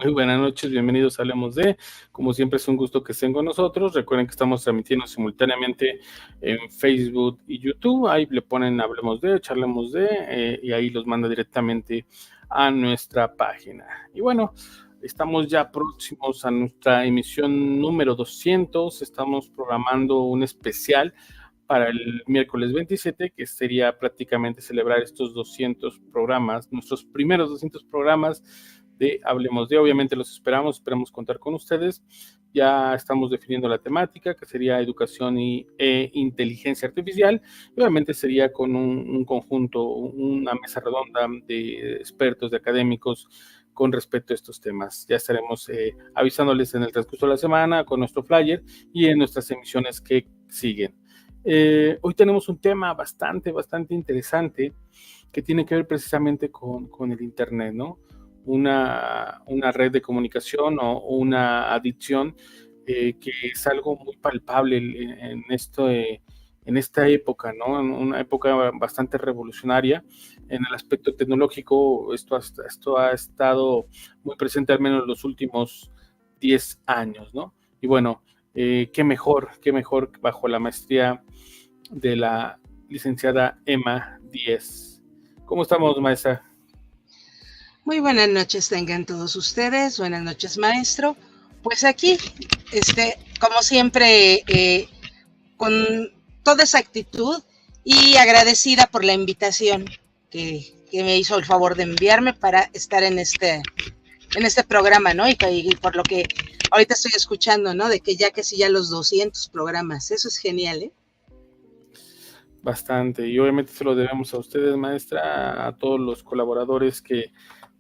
Muy buenas noches, bienvenidos a Hablemos de. Como siempre es un gusto que estén con nosotros. Recuerden que estamos transmitiendo simultáneamente en Facebook y YouTube. Ahí le ponen Hablemos de, Charlemos de, y ahí los manda directamente a nuestra página. Y bueno, estamos ya próximos a nuestra emisión número 200. Estamos programando un especial para el miércoles 27, que sería prácticamente celebrar estos 200 programas, nuestros primeros 200 programas de Hablemos de. Obviamente los esperamos contar con ustedes. Ya estamos definiendo la temática, que sería educación e inteligencia artificial. Y obviamente sería con un conjunto, una mesa redonda de expertos, de académicos, con respecto a estos temas. Ya estaremos avisándoles en el transcurso de la semana con nuestro flyer y en nuestras emisiones que siguen. Hoy tenemos un tema bastante interesante que tiene que ver precisamente con el Internet, ¿no? Una red de comunicación o una adicción que es algo muy palpable en esta época, ¿no? En una época bastante revolucionaria en el aspecto tecnológico. Esto ha estado muy presente al menos en los últimos 10 años, ¿no? Y bueno, qué mejor bajo la maestría de la licenciada Emma Díez. ¿Cómo estamos, maestra? Muy buenas noches tengan todos ustedes, buenas noches, maestro. Pues aquí, como siempre, con toda esa actitud y agradecida por la invitación que me hizo el favor de enviarme para estar en este programa, ¿no? Y por lo que ahorita estoy escuchando, ¿no? De que ya casi ya los 200 programas, eso es genial, ¿eh? Bastante, y obviamente se lo debemos a ustedes, maestra, a todos los colaboradores que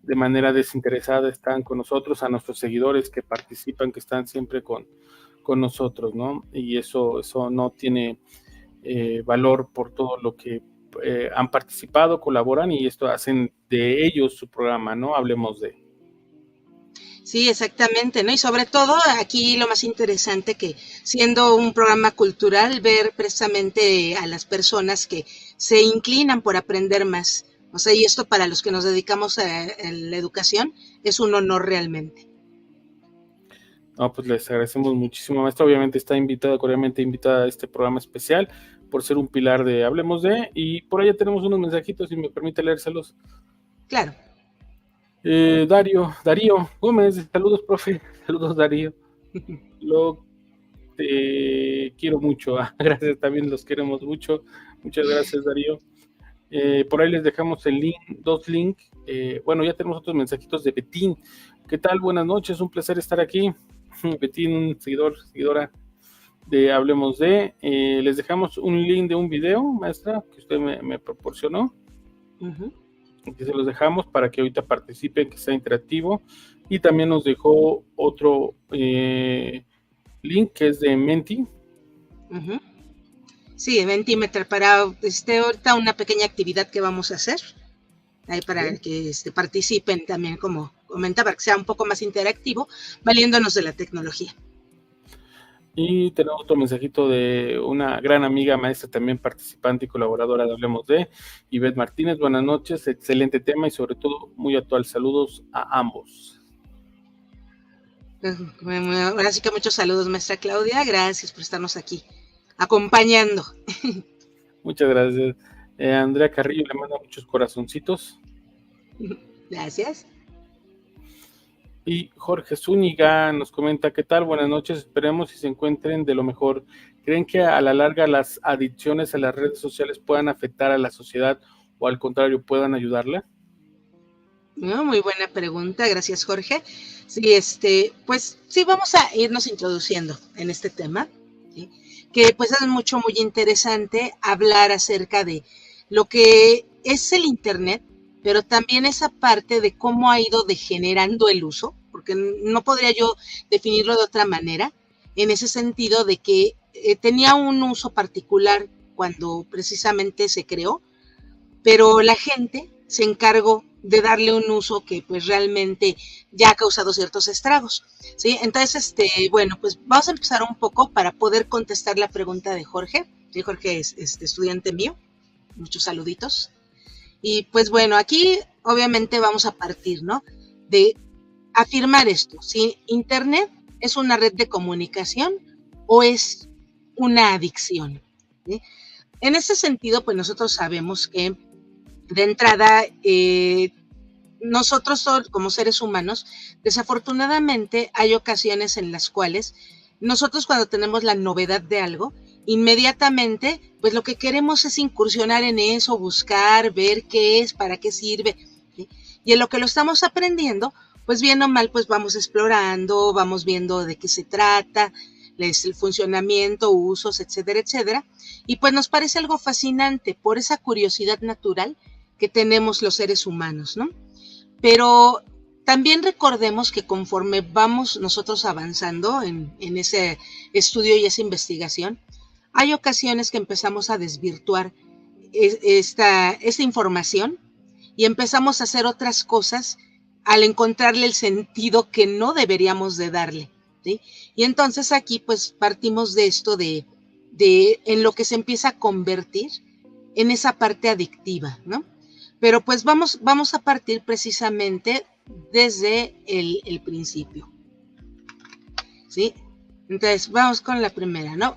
de manera desinteresada están con nosotros, a nuestros seguidores que participan, que están siempre con nosotros, ¿no? Y eso no tiene valor por todo lo que han participado, colaboran, y esto hacen de ellos su programa, ¿no? Hablemos de. Sí, exactamente, ¿no? Y sobre todo aquí lo más interesante, que siendo un programa cultural, ver precisamente a las personas que se inclinan por aprender más. O sea, y esto para los que nos dedicamos a la educación es un honor realmente. No, pues les agradecemos muchísimo, maestra. Obviamente está cordialmente invitada a este programa especial por ser un pilar de Hablemos de, y por allá tenemos unos mensajitos, si me permite leérselos. Claro. Darío Gómez, saludos, profe. Saludos, Darío. Te quiero mucho. Gracias, también los queremos mucho. Muchas gracias, Darío. Por ahí les dejamos el link, 2 links. Bueno, ya tenemos otros mensajitos de Betín. ¿Qué tal? Buenas noches, un placer estar aquí. Betín, un seguidora de Hablemos de. Les dejamos un link de un video, maestra, que usted me proporcionó. Uh-huh. Que se los dejamos para que ahorita participen, que sea interactivo. Y también nos dejó otro link que es de Menti. Uh-huh. Sí, Mentimeter, para ahorita una pequeña actividad que vamos a hacer, ahí para que participen también, como comentaba, que sea un poco más interactivo, valiéndonos de la tecnología. Y tenemos otro mensajito de una gran amiga, maestra, también participante y colaboradora de Hablemos de, Ivette Martínez. Buenas noches, excelente tema y sobre todo muy actual. Saludos a ambos. Ahora sí que muchos saludos, maestra Claudia. Gracias por estarnos aquí acompañando. Muchas gracias. Andrea Carrillo le manda muchos corazoncitos. Gracias. Y Jorge Zúñiga nos comenta, ¿qué tal? Buenas noches, esperemos y se encuentren de lo mejor. ¿Creen que a la larga las adicciones a las redes sociales puedan afectar a la sociedad o al contrario puedan ayudarla? No, muy buena pregunta, gracias Jorge. Sí, pues sí, vamos a irnos introduciendo en este tema, ¿sí? Que pues es muy interesante hablar acerca de lo que es el Internet, pero también esa parte de cómo ha ido degenerando el uso, porque no podría yo definirlo de otra manera, en ese sentido de que tenía un uso particular cuando precisamente se creó, pero la gente se encargó de darle un uso que pues realmente ya ha causado ciertos estragos, ¿sí? Entonces, bueno, pues vamos a empezar un poco para poder contestar la pregunta de Jorge. Sí, Jorge es estudiante mío, muchos saluditos. Y pues bueno, aquí obviamente vamos a partir, ¿no? De afirmar esto, si Internet es una red de comunicación o es una adicción, ¿sí? En ese sentido, pues nosotros sabemos que de entrada, nosotros como seres humanos, desafortunadamente hay ocasiones en las cuales nosotros cuando tenemos la novedad de algo, inmediatamente, pues lo que queremos es incursionar en eso, buscar, ver qué es, para qué sirve, ¿sí? Y en lo que lo estamos aprendiendo, pues bien o mal, pues vamos explorando, vamos viendo de qué se trata, el funcionamiento, usos, etcétera, etcétera. Y pues nos parece algo fascinante por esa curiosidad natural que tenemos los seres humanos, ¿no? Pero también recordemos que conforme vamos nosotros avanzando en ese estudio y esa investigación, hay ocasiones que empezamos a desvirtuar esta información y empezamos a hacer otras cosas al encontrarle el sentido que no deberíamos de darle, ¿sí? Y entonces aquí pues partimos de esto de en lo que se empieza a convertir en esa parte adictiva, ¿no? Pero pues vamos a partir precisamente desde el principio, ¿sí? Entonces vamos con la primera, ¿no?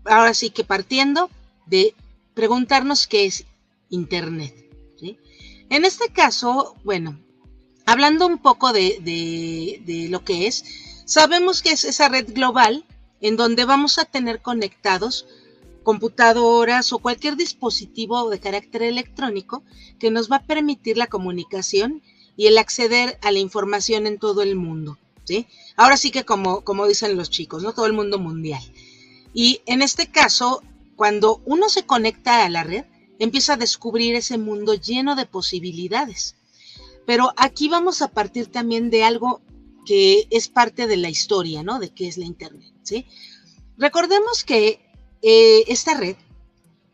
Ahora sí que partiendo de preguntarnos qué es Internet, ¿sí? En este caso, bueno, hablando un poco de lo que es, sabemos que es esa red global en donde vamos a tener conectados computadoras o cualquier dispositivo de carácter electrónico que nos va a permitir la comunicación y el acceder a la información en todo el mundo, ¿sí? Ahora sí que como dicen los chicos, ¿no? Todo el mundo mundial. Y en este caso, cuando uno se conecta a la red, empieza a descubrir ese mundo lleno de posibilidades. Pero aquí vamos a partir también de algo que es parte de la historia, ¿no? De qué es la Internet, ¿sí? Recordemos que esta red,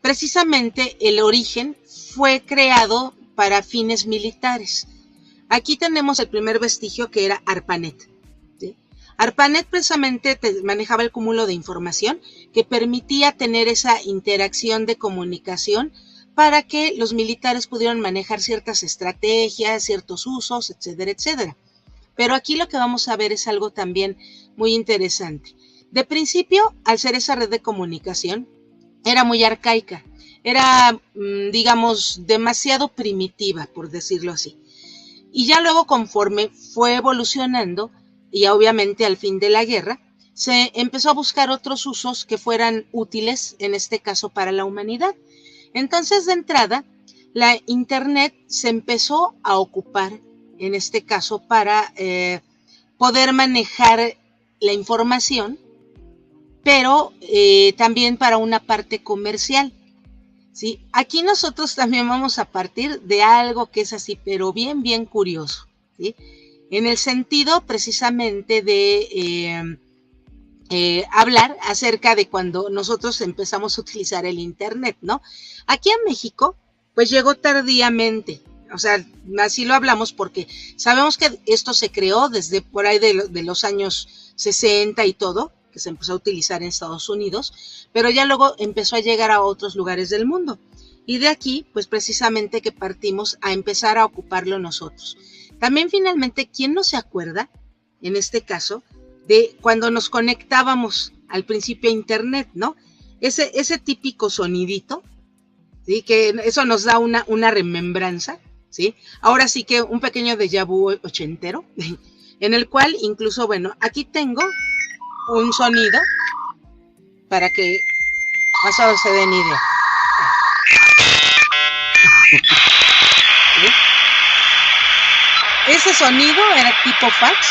precisamente el origen fue creado para fines militares. Aquí tenemos el primer vestigio que era ARPANET, ¿sí? ARPANET precisamente manejaba el cúmulo de información que permitía tener esa interacción de comunicación para que los militares pudieran manejar ciertas estrategias, ciertos usos, etcétera, etcétera. Pero aquí lo que vamos a ver es algo también muy interesante. De principio, al ser esa red de comunicación, era muy arcaica, era, digamos, demasiado primitiva, por decirlo así. Y ya luego, conforme fue evolucionando, y obviamente al fin de la guerra, se empezó a buscar otros usos que fueran útiles, en este caso para la humanidad. Entonces, de entrada, la Internet se empezó a ocupar, en este caso, para poder manejar la información, pero también para una parte comercial, ¿sí? Aquí nosotros también vamos a partir de algo que es así, pero bien, bien curioso, ¿sí? En el sentido precisamente de hablar acerca de cuando nosotros empezamos a utilizar el Internet, ¿no? Aquí en México, pues llegó tardíamente, o sea, así lo hablamos porque sabemos que esto se creó desde por ahí de los años 60 y todo, que se empezó a utilizar en Estados Unidos, pero ya luego empezó a llegar a otros lugares del mundo. Y de aquí, pues precisamente que partimos a empezar a ocuparlo nosotros. También finalmente, ¿quién no se acuerda, en este caso, de cuando nos conectábamos al principio a Internet, ¿no? Ese típico sonidito, ¿sí? Que eso nos da una remembranza, ¿sí? Ahora sí que un pequeño déjà vu ochentero, en el cual incluso, bueno, aquí tengo un sonido para que más o menos se den idea. ¿Sí? Ese sonido era tipo fax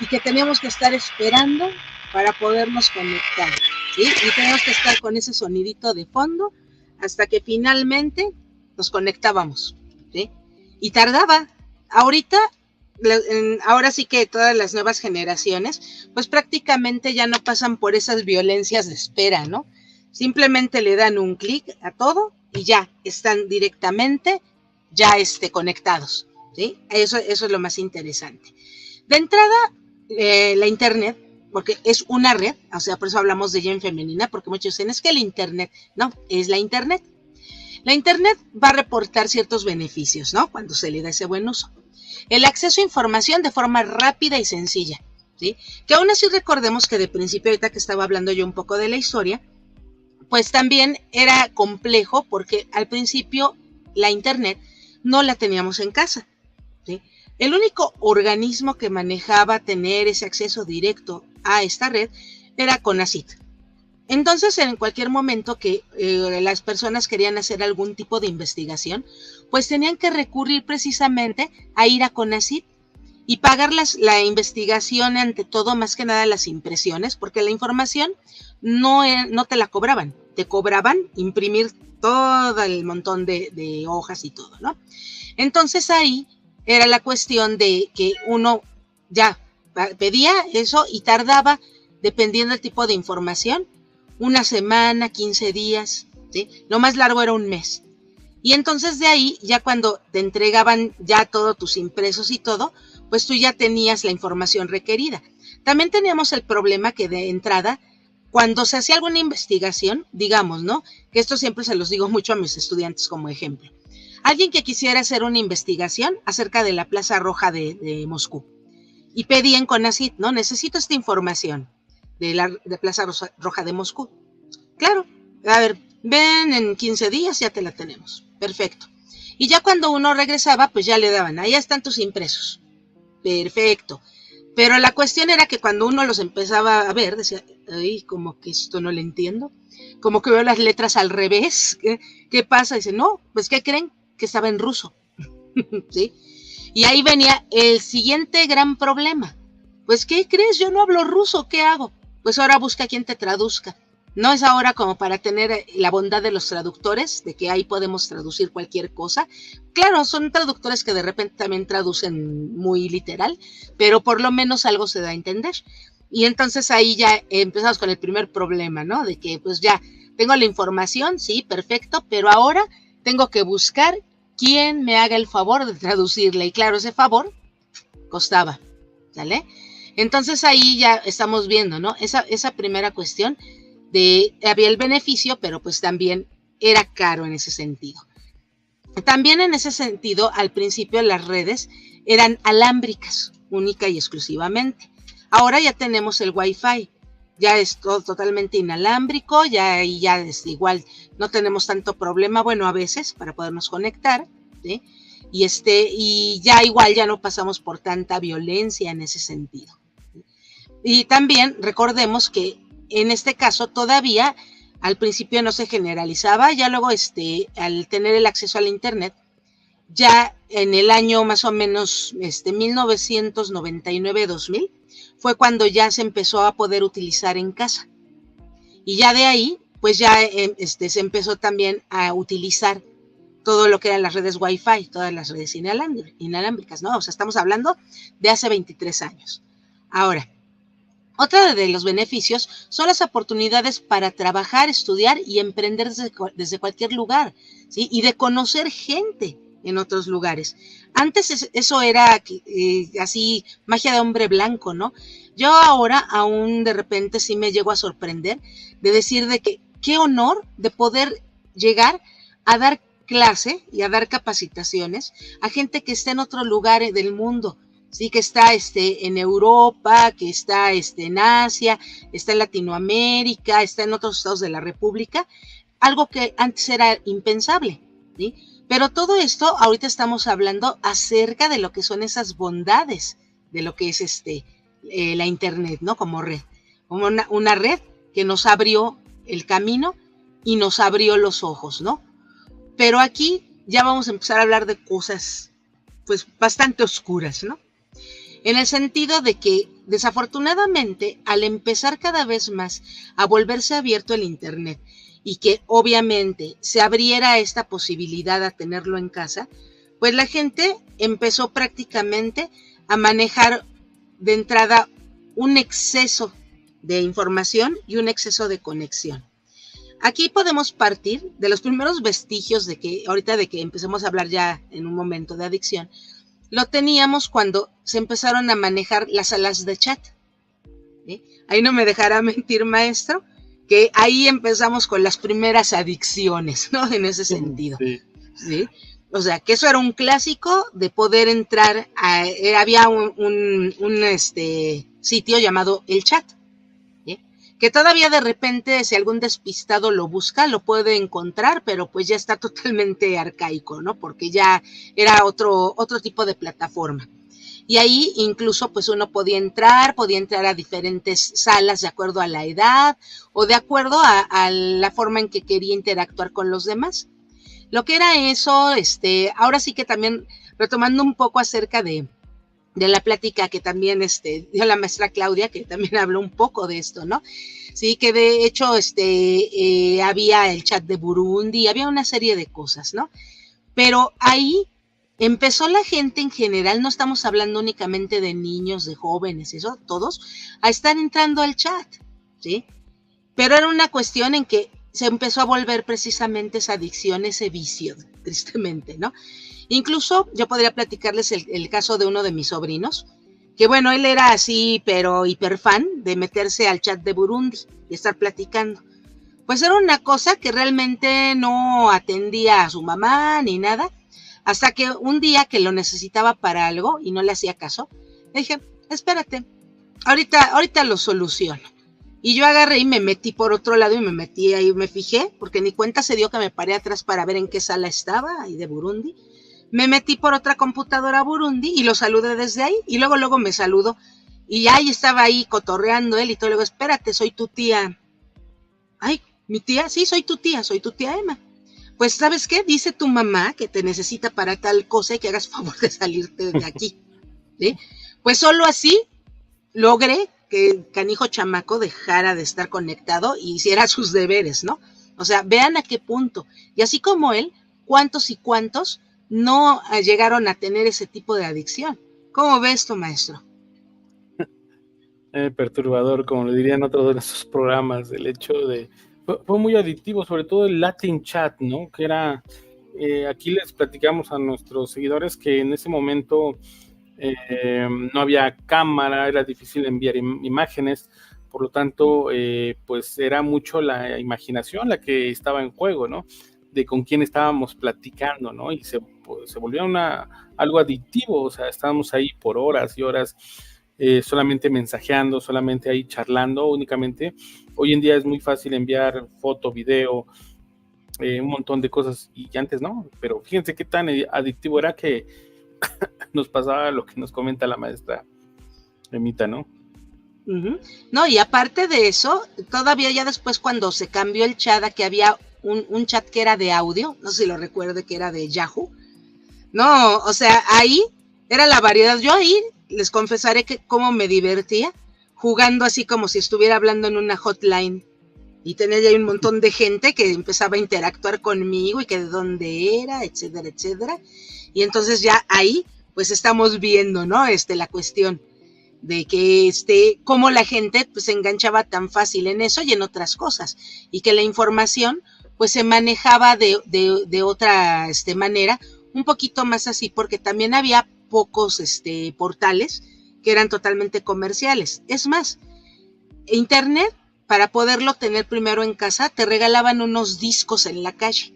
y que teníamos que estar esperando para podernos conectar, ¿sí? Y teníamos que estar con ese sonidito de fondo hasta que finalmente nos conectábamos, ¿sí? Y tardaba. Ahora sí que todas las nuevas generaciones, pues prácticamente ya no pasan por esas violencias de espera, ¿no? Simplemente le dan un clic a todo y ya están directamente ya conectados, ¿sí? Eso es lo más interesante. De entrada, la internet, porque es una red, o sea, por eso hablamos de ella en femenina, porque muchos dicen, es que el internet, no, es la internet. La internet va a reportar ciertos beneficios, ¿no? Cuando se le da ese buen uso. El acceso a información de forma rápida y sencilla, ¿sí? Que aún así recordemos que de principio, ahorita que estaba hablando yo un poco de la historia, pues también era complejo porque al principio la internet no la teníamos en casa, ¿sí? El único organismo que manejaba tener ese acceso directo a esta red era CONACYT. Entonces, en cualquier momento que las personas querían hacer algún tipo de investigación, pues tenían que recurrir precisamente a ir a CONACYT y pagar la investigación, ante todo, más que nada las impresiones, porque la información no te la cobraban, te cobraban imprimir todo el montón de hojas y todo, ¿no? Entonces ahí era la cuestión de que uno ya pedía eso y tardaba, dependiendo del tipo de información, una semana, 15 días, ¿sí? Lo más largo era un mes. Y entonces de ahí, ya cuando te entregaban ya todos tus impresos y todo, pues tú ya tenías la información requerida. También teníamos el problema que de entrada, cuando se hacía alguna investigación, digamos, ¿no? Que esto siempre se los digo mucho a mis estudiantes como ejemplo. Alguien que quisiera hacer una investigación acerca de la Plaza Roja de Moscú y pedía en CONACYT, ¿no? Necesito esta información de la Plaza Roja de Moscú. Claro, a ver, ven en 15 días, ya te la tenemos. Perfecto. Y ya cuando uno regresaba, pues ya le daban, ahí están tus impresos. Perfecto. Pero la cuestión era que cuando uno los empezaba a ver, decía, ay, como que esto no lo entiendo. Como que veo las letras al revés. ¿Qué pasa? Dice, no, pues ¿qué creen? Que estaba en ruso. ¿Sí? Y ahí venía el siguiente gran problema. Pues, ¿qué crees? Yo no hablo ruso, ¿qué hago? Pues ahora busca quien te traduzca. No es ahora como para tener la bondad de los traductores, de que ahí podemos traducir cualquier cosa. Claro, son traductores que de repente también traducen muy literal, pero por lo menos algo se da a entender. Y entonces ahí ya empezamos con el primer problema, ¿no? De que pues ya tengo la información, sí, perfecto, pero ahora tengo que buscar quién me haga el favor de traducirla. Y claro, ese favor costaba, ¿sale? Entonces ahí ya estamos viendo, ¿no? Esa primera cuestión había el beneficio, pero pues también era caro en ese sentido. También en ese sentido, al principio las redes eran alámbricas, única y exclusivamente. Ahora ya tenemos el Wi-Fi, ya es todo totalmente inalámbrico, ya es igual, no tenemos tanto problema, bueno, a veces para podernos conectar, ¿sí? Y ya igual ya no pasamos por tanta violencia en ese sentido. Y también recordemos que en este caso todavía al principio no se generalizaba, ya luego al tener el acceso a la internet, ya en el año más o menos 1999-2000 fue cuando ya se empezó a poder utilizar en casa. Y ya de ahí, pues ya se empezó también a utilizar todo lo que eran las redes Wi-Fi, todas las redes inalámbricas, ¿no? O sea, estamos hablando de hace 23 años. Ahora, otro de los beneficios son las oportunidades para trabajar, estudiar y emprender desde cualquier lugar, ¿sí? Y de conocer gente en otros lugares. Antes eso era así, magia de hombre blanco, ¿no? Yo ahora aún de repente sí me llego a sorprender de decir de que qué honor de poder llegar a dar clase y a dar capacitaciones a gente que está en otro lugar del mundo. Sí, que está en Europa, que está en Asia, está en Latinoamérica, está en otros estados de la República, algo que antes era impensable, ¿sí? Pero todo esto, ahorita estamos hablando acerca de lo que son esas bondades de lo que es la internet, ¿no? Como red, como una red que nos abrió el camino y nos abrió los ojos, ¿no? Pero aquí ya vamos a empezar a hablar de cosas pues bastante oscuras, ¿no? En el sentido de que desafortunadamente al empezar cada vez más a volverse abierto el internet y que obviamente se abriera esta posibilidad a tenerlo en casa, pues la gente empezó prácticamente a manejar de entrada un exceso de información y un exceso de conexión. Aquí podemos partir de los primeros vestigios de que ahorita de que empecemos a hablar ya en un momento de adicción. Lo teníamos cuando se empezaron a manejar las salas de chat. ¿Sí? Ahí no me dejará mentir, maestro, que ahí empezamos con las primeras adicciones, ¿no? En ese sentido. Sí. ¿Sí? O sea, que eso era un clásico de poder entrar había un sitio llamado el chat, ¿sí? Que todavía de repente si algún despistado lo busca lo puede encontrar, pero pues ya está totalmente arcaico, ¿no? Porque ya era otro tipo de plataforma. Y ahí incluso pues uno podía entrar a diferentes salas de acuerdo a la edad o de acuerdo a la forma en que quería interactuar con los demás. Lo que era eso, ahora sí que también retomando un poco acerca de la plática que también dio la maestra Claudia, que también habló un poco de esto, ¿no? Sí, que de hecho había el chat de Burundi, había una serie de cosas, ¿no? Pero ahí empezó la gente en general, no estamos hablando únicamente de niños, de jóvenes, eso, todos, a estar entrando al chat, ¿sí? Pero era una cuestión en que se empezó a volver precisamente esa adicción, ese vicio, tristemente, ¿no? Incluso yo podría platicarles el caso de uno de mis sobrinos, que bueno, él era así, pero hiper fan de meterse al chat de Burundi y estar platicando. Pues era una cosa que realmente no atendía a su mamá ni nada, hasta que un día que lo necesitaba para algo y no le hacía caso, le dije, espérate, ahorita lo soluciono. Y yo agarré y me metí por otro lado y me metí ahí, me fijé, porque ni cuenta se dio que me paré atrás para ver en qué sala estaba, ahí de Burundi. Me metí por otra computadora Burundi y lo saludé desde ahí. Y luego me saludó. Y ahí estaba ahí cotorreando él y todo. Luego, espérate, soy tu tía. Ay, mi tía, sí, soy tu tía Emma. Pues, ¿sabes qué? Dice tu mamá que te necesita para tal cosa y que hagas favor de salirte de aquí. ¿Sí? Pues solo así logré que el canijo chamaco dejara de estar conectado y hiciera sus deberes, ¿no? O sea, vean a qué punto. Y así como él, cuántos y cuántos no llegaron a tener ese tipo de adicción. ¿Cómo ves tu maestro? Perturbador, como le dirían otros de nuestros programas, el hecho de... Fue muy adictivo, sobre todo el Latin Chat, ¿no? Que era... aquí les platicamos a nuestros seguidores que en ese momento no había cámara, era difícil enviar imágenes, por lo tanto, pues era mucho la imaginación la que estaba en juego, ¿no? De con quién estábamos platicando, ¿no? Y se volvió algo adictivo, o sea, estábamos ahí por horas y horas, solamente mensajeando, solamente ahí charlando únicamente. Hoy en día es muy fácil enviar foto, video, un montón de cosas, y antes no, pero fíjense qué tan adictivo era que nos pasaba lo que nos comenta la maestra Emita, ¿no? No, y aparte de eso, todavía ya después cuando se cambió el chat, a que había un chat que era de audio, no sé si lo recuerde, que era de Yahoo. No, o sea, ahí era la variedad. Yo ahí les confesaré que cómo me divertía jugando así como si estuviera hablando en una hotline y tenía ya un montón de gente que empezaba a interactuar conmigo y que de dónde era, etcétera, etcétera. Y entonces ya ahí pues estamos viendo, ¿no? La cuestión de que cómo la gente pues se enganchaba tan fácil en eso y en otras cosas y que la información pues se manejaba de otra manera un poquito más así, porque también había pocos portales que eran totalmente comerciales. Es más, internet, para poderlo tener primero en casa, te regalaban unos discos en la calle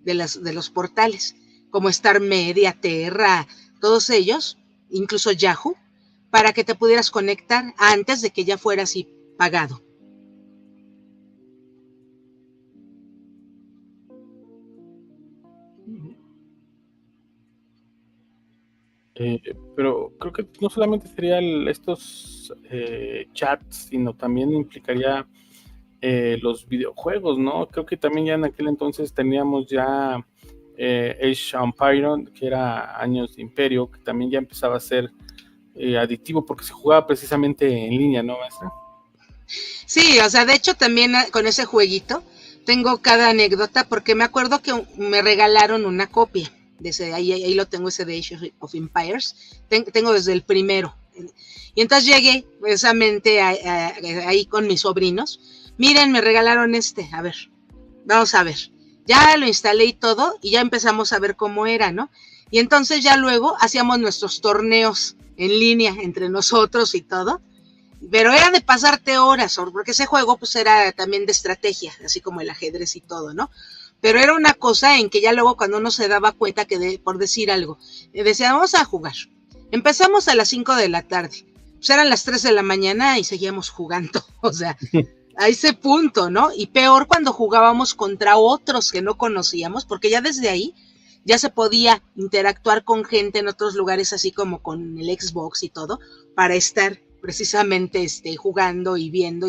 de los portales, como Star Media, Terra, todos ellos, incluso Yahoo, para que te pudieras conectar antes de que ya fuera así pagado. Pero creo que no solamente sería estos chats, sino también implicaría los videojuegos, ¿no? Creo que también ya en aquel entonces teníamos ya Age of Empires, que era Años de Imperio, que también ya empezaba a ser adictivo porque se jugaba precisamente en línea, ¿no, maestra? Sí, o sea, de hecho también con ese jueguito tengo cada anécdota porque me acuerdo que me regalaron una copia de ese, ahí lo tengo, ese de Age of Empires, tengo desde el primero. Y entonces llegué precisamente ahí con mis sobrinos. Miren, me regalaron a ver, vamos a ver. Ya lo instalé y todo, y ya empezamos a ver cómo era, ¿no? Y entonces ya luego hacíamos nuestros torneos en línea entre nosotros y todo, pero era de pasarte horas, porque ese juego pues era también de estrategia, así como el ajedrez y todo, ¿no? Pero era una cosa en que ya luego cuando uno se daba cuenta que por decir algo, decía, vamos a jugar. Empezamos a las 5 de la tarde, pues eran las 3 de la mañana y seguíamos jugando, o sea, a ese punto, ¿no? Y peor cuando jugábamos contra otros que no conocíamos, porque ya desde ahí ya se podía interactuar con gente en otros lugares, así como con el Xbox y todo, para estar precisamente jugando y viendo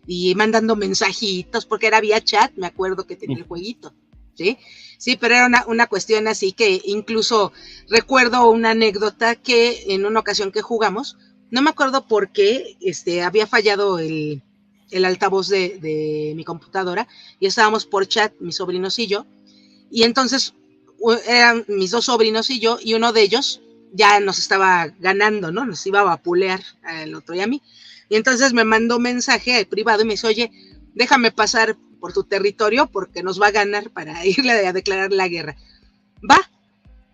y mandando mensajitos, porque era vía chat, me acuerdo que tenía el jueguito, ¿sí? Sí, pero era una cuestión así que incluso recuerdo una anécdota que en una ocasión que jugamos, no me acuerdo por qué había fallado el altavoz de mi computadora y estábamos por chat, mis sobrinos y yo, y entonces eran mis dos sobrinos y yo, y uno de ellos ya nos estaba ganando, ¿no? Nos iba a vapulear al otro y a mí. Y entonces me mandó mensaje privado y me dice, oye, déjame pasar por tu territorio porque nos va a ganar para irle a declarar la guerra. Va,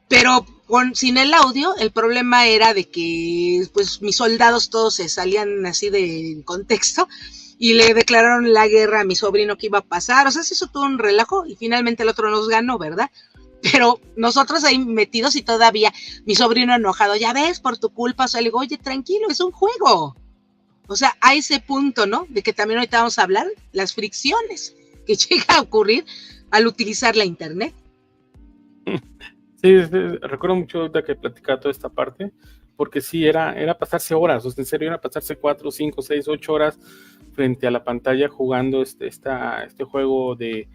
pero sin el audio, el problema era de que pues mis soldados todos se salían así de contexto y le declararon la guerra a mi sobrino que iba a pasar. O sea, se hizo todo un relajo y finalmente el otro nos ganó, ¿verdad? Pero nosotros ahí metidos y todavía mi sobrino enojado, ya ves, por tu culpa, o sea, le digo, oye, tranquilo, es un juego. O sea, a ese punto, ¿no? De que también ahorita vamos a hablar, las fricciones que llega a ocurrir al utilizar la internet. Sí, recuerdo mucho ahorita que platicaba toda esta parte, porque sí, era pasarse horas, o sea, en serio, era pasarse 4, 5, 6, 8 horas frente a la pantalla jugando este juego de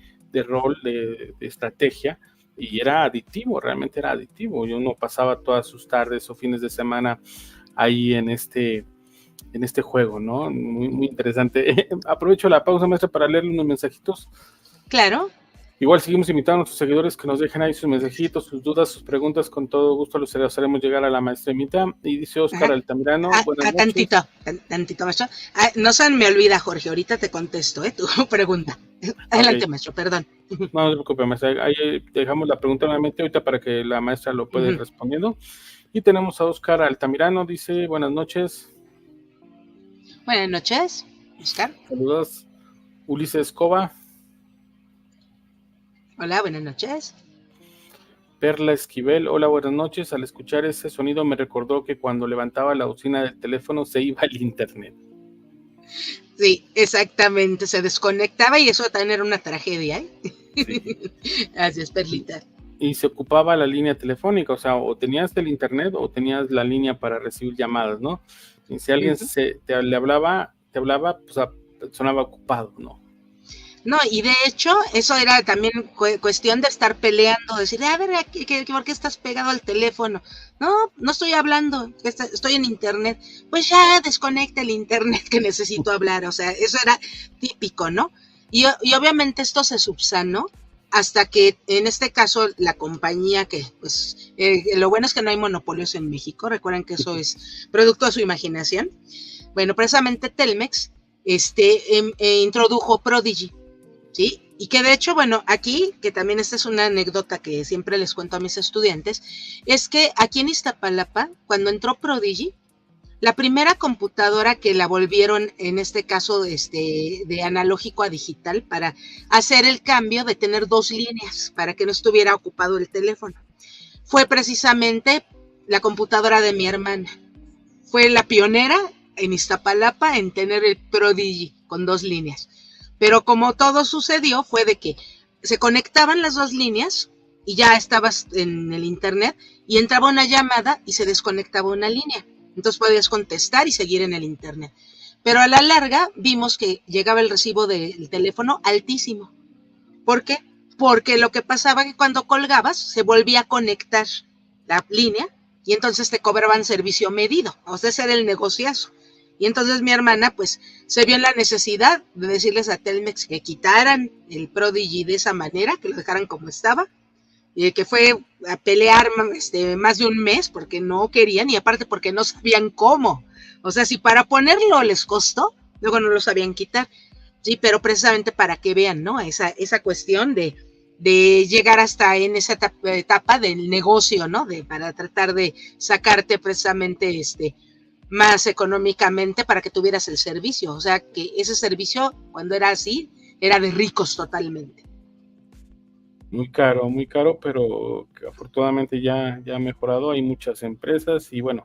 rol, de estrategia, y era adictivo, realmente era adictivo. Y uno pasaba todas sus tardes o fines de semana ahí en este juego, ¿no? Muy, muy interesante. Aprovecho la pausa, maestra, para leerle unos mensajitos. Claro. Igual seguimos invitando a nuestros seguidores que nos dejen ahí sus mensajitos, sus dudas, sus preguntas, con todo gusto los haremos llegar a la maestra Emita. Y dice Oscar Altamirano, buenas noches. Tantito, maestro. No se me olvida, Jorge, ahorita te contesto, tu pregunta. Adelante, okay. Maestro, perdón. No se preocupe, maestra. Ahí dejamos la pregunta nuevamente ahorita para que la maestra lo pueda ir respondiendo. Y tenemos a Oscar Altamirano, dice, buenas noches. Buenas noches, Oscar. Saludos. Ulises Escoba. Hola, buenas noches. Perla Esquivel, hola, buenas noches. Al escuchar ese sonido me recordó que cuando levantaba la bocina del teléfono se iba al internet. Sí, exactamente, se desconectaba y eso también era una tragedia, ¿eh? Sí. Así es, Perlita. Y se ocupaba la línea telefónica, o sea, o tenías el internet o tenías la línea para recibir llamadas, ¿no? Y si alguien te hablaba, pues sonaba ocupado, ¿no? No, y de hecho, eso era también cuestión de estar peleando, decir, a ver, ¿por qué estás pegado al teléfono? No, no estoy hablando, estoy en internet. Pues ya desconecta el internet que necesito hablar, o sea, eso era típico, ¿no? Y obviamente esto se subsanó hasta que, en este caso, la compañía que, pues, lo bueno es que no hay monopolios en México, recuerden que eso es producto de su imaginación. Bueno, precisamente Telmex introdujo Prodigy. ¿Sí? Y que de hecho, bueno, aquí, que también esta es una anécdota que siempre les cuento a mis estudiantes, es que aquí en Iztapalapa, cuando entró Prodigy, la primera computadora que la volvieron, en este caso, de analógico a digital, para hacer el cambio de tener 2 líneas, para que no estuviera ocupado el teléfono, fue precisamente la computadora de mi hermana. Fue la pionera en Iztapalapa en tener el Prodigy con 2 líneas. Pero como todo sucedió fue de que se conectaban las 2 líneas y ya estabas en el internet y entraba una llamada y se desconectaba una línea. Entonces podías contestar y seguir en el internet. Pero a la larga vimos que llegaba el recibo del teléfono altísimo. ¿Por qué? Porque lo que pasaba es que cuando colgabas se volvía a conectar la línea y entonces te cobraban servicio medido. O sea, ese era el negociazo. Y entonces mi hermana pues se vio en la necesidad de decirles a Telmex que quitaran el Prodigy de esa manera, que lo dejaran como estaba, y que fue a pelear más de un mes porque no querían y aparte porque no sabían cómo. O sea, si para ponerlo les costó, luego no lo sabían quitar. Sí, pero precisamente para que vean, ¿no? Esa cuestión de llegar hasta en esa etapa del negocio, ¿no? Para tratar de sacarte precisamente más económicamente para que tuvieras el servicio. O sea, que ese servicio, cuando era así, era de ricos totalmente. Muy caro, pero que afortunadamente ya ha mejorado. Hay muchas empresas y bueno,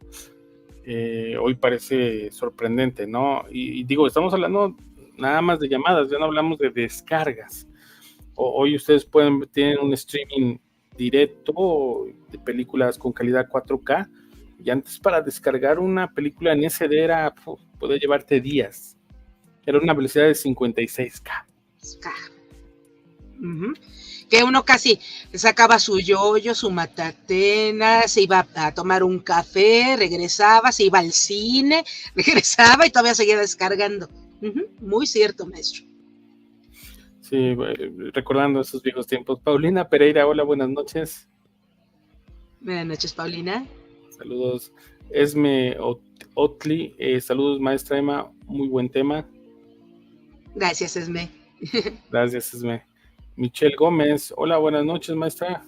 hoy parece sorprendente, ¿no? Y digo, estamos hablando nada más de llamadas, ya no hablamos de descargas. Hoy ustedes tienen un streaming directo de películas con calidad 4K, y antes para descargar una película en SD podía llevarte días. Era una velocidad de 56K. Uh-huh. Que uno casi sacaba su yoyo, su matatena, se iba a tomar un café, regresaba, se iba al cine, regresaba y todavía seguía descargando. Uh-huh. Muy cierto, maestro. Sí, recordando esos viejos tiempos. Paulina Pereira, hola, buenas noches. Buenas noches, Paulina. Saludos. Esme Otli, saludos, maestra Emma, muy buen tema. Gracias, Esme. Gracias, Esme. Michelle Gómez, hola, buenas noches, maestra.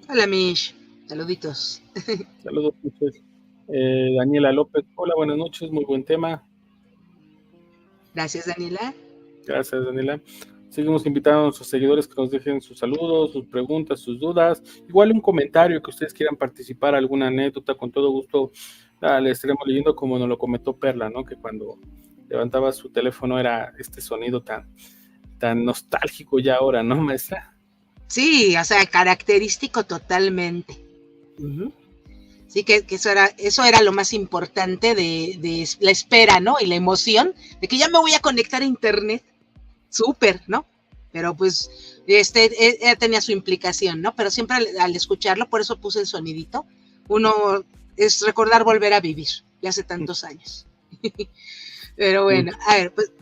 Hola, Mish, saluditos. Saludos, Michelle. Daniela López, hola, buenas noches, muy buen tema. Gracias, Daniela. Gracias, Daniela. Seguimos invitando a nuestros seguidores que nos dejen sus saludos, sus preguntas, sus dudas. Igual un comentario que ustedes quieran participar, alguna anécdota, con todo gusto le estaremos leyendo, como nos lo comentó Perla, ¿no? Que cuando levantaba su teléfono era este sonido tan nostálgico ya ahora, ¿no, maestra? Sí, o sea, característico totalmente. Uh-huh. Sí, que eso era lo más importante de la espera, ¿no? Y la emoción de que ya me voy a conectar a internet. Súper, ¿no? Pero pues tenía su implicación, ¿no? Pero siempre al escucharlo, por eso puse el sonidito, uno es recordar volver a vivir, ya hace tantos años. Pero bueno, a ver, pues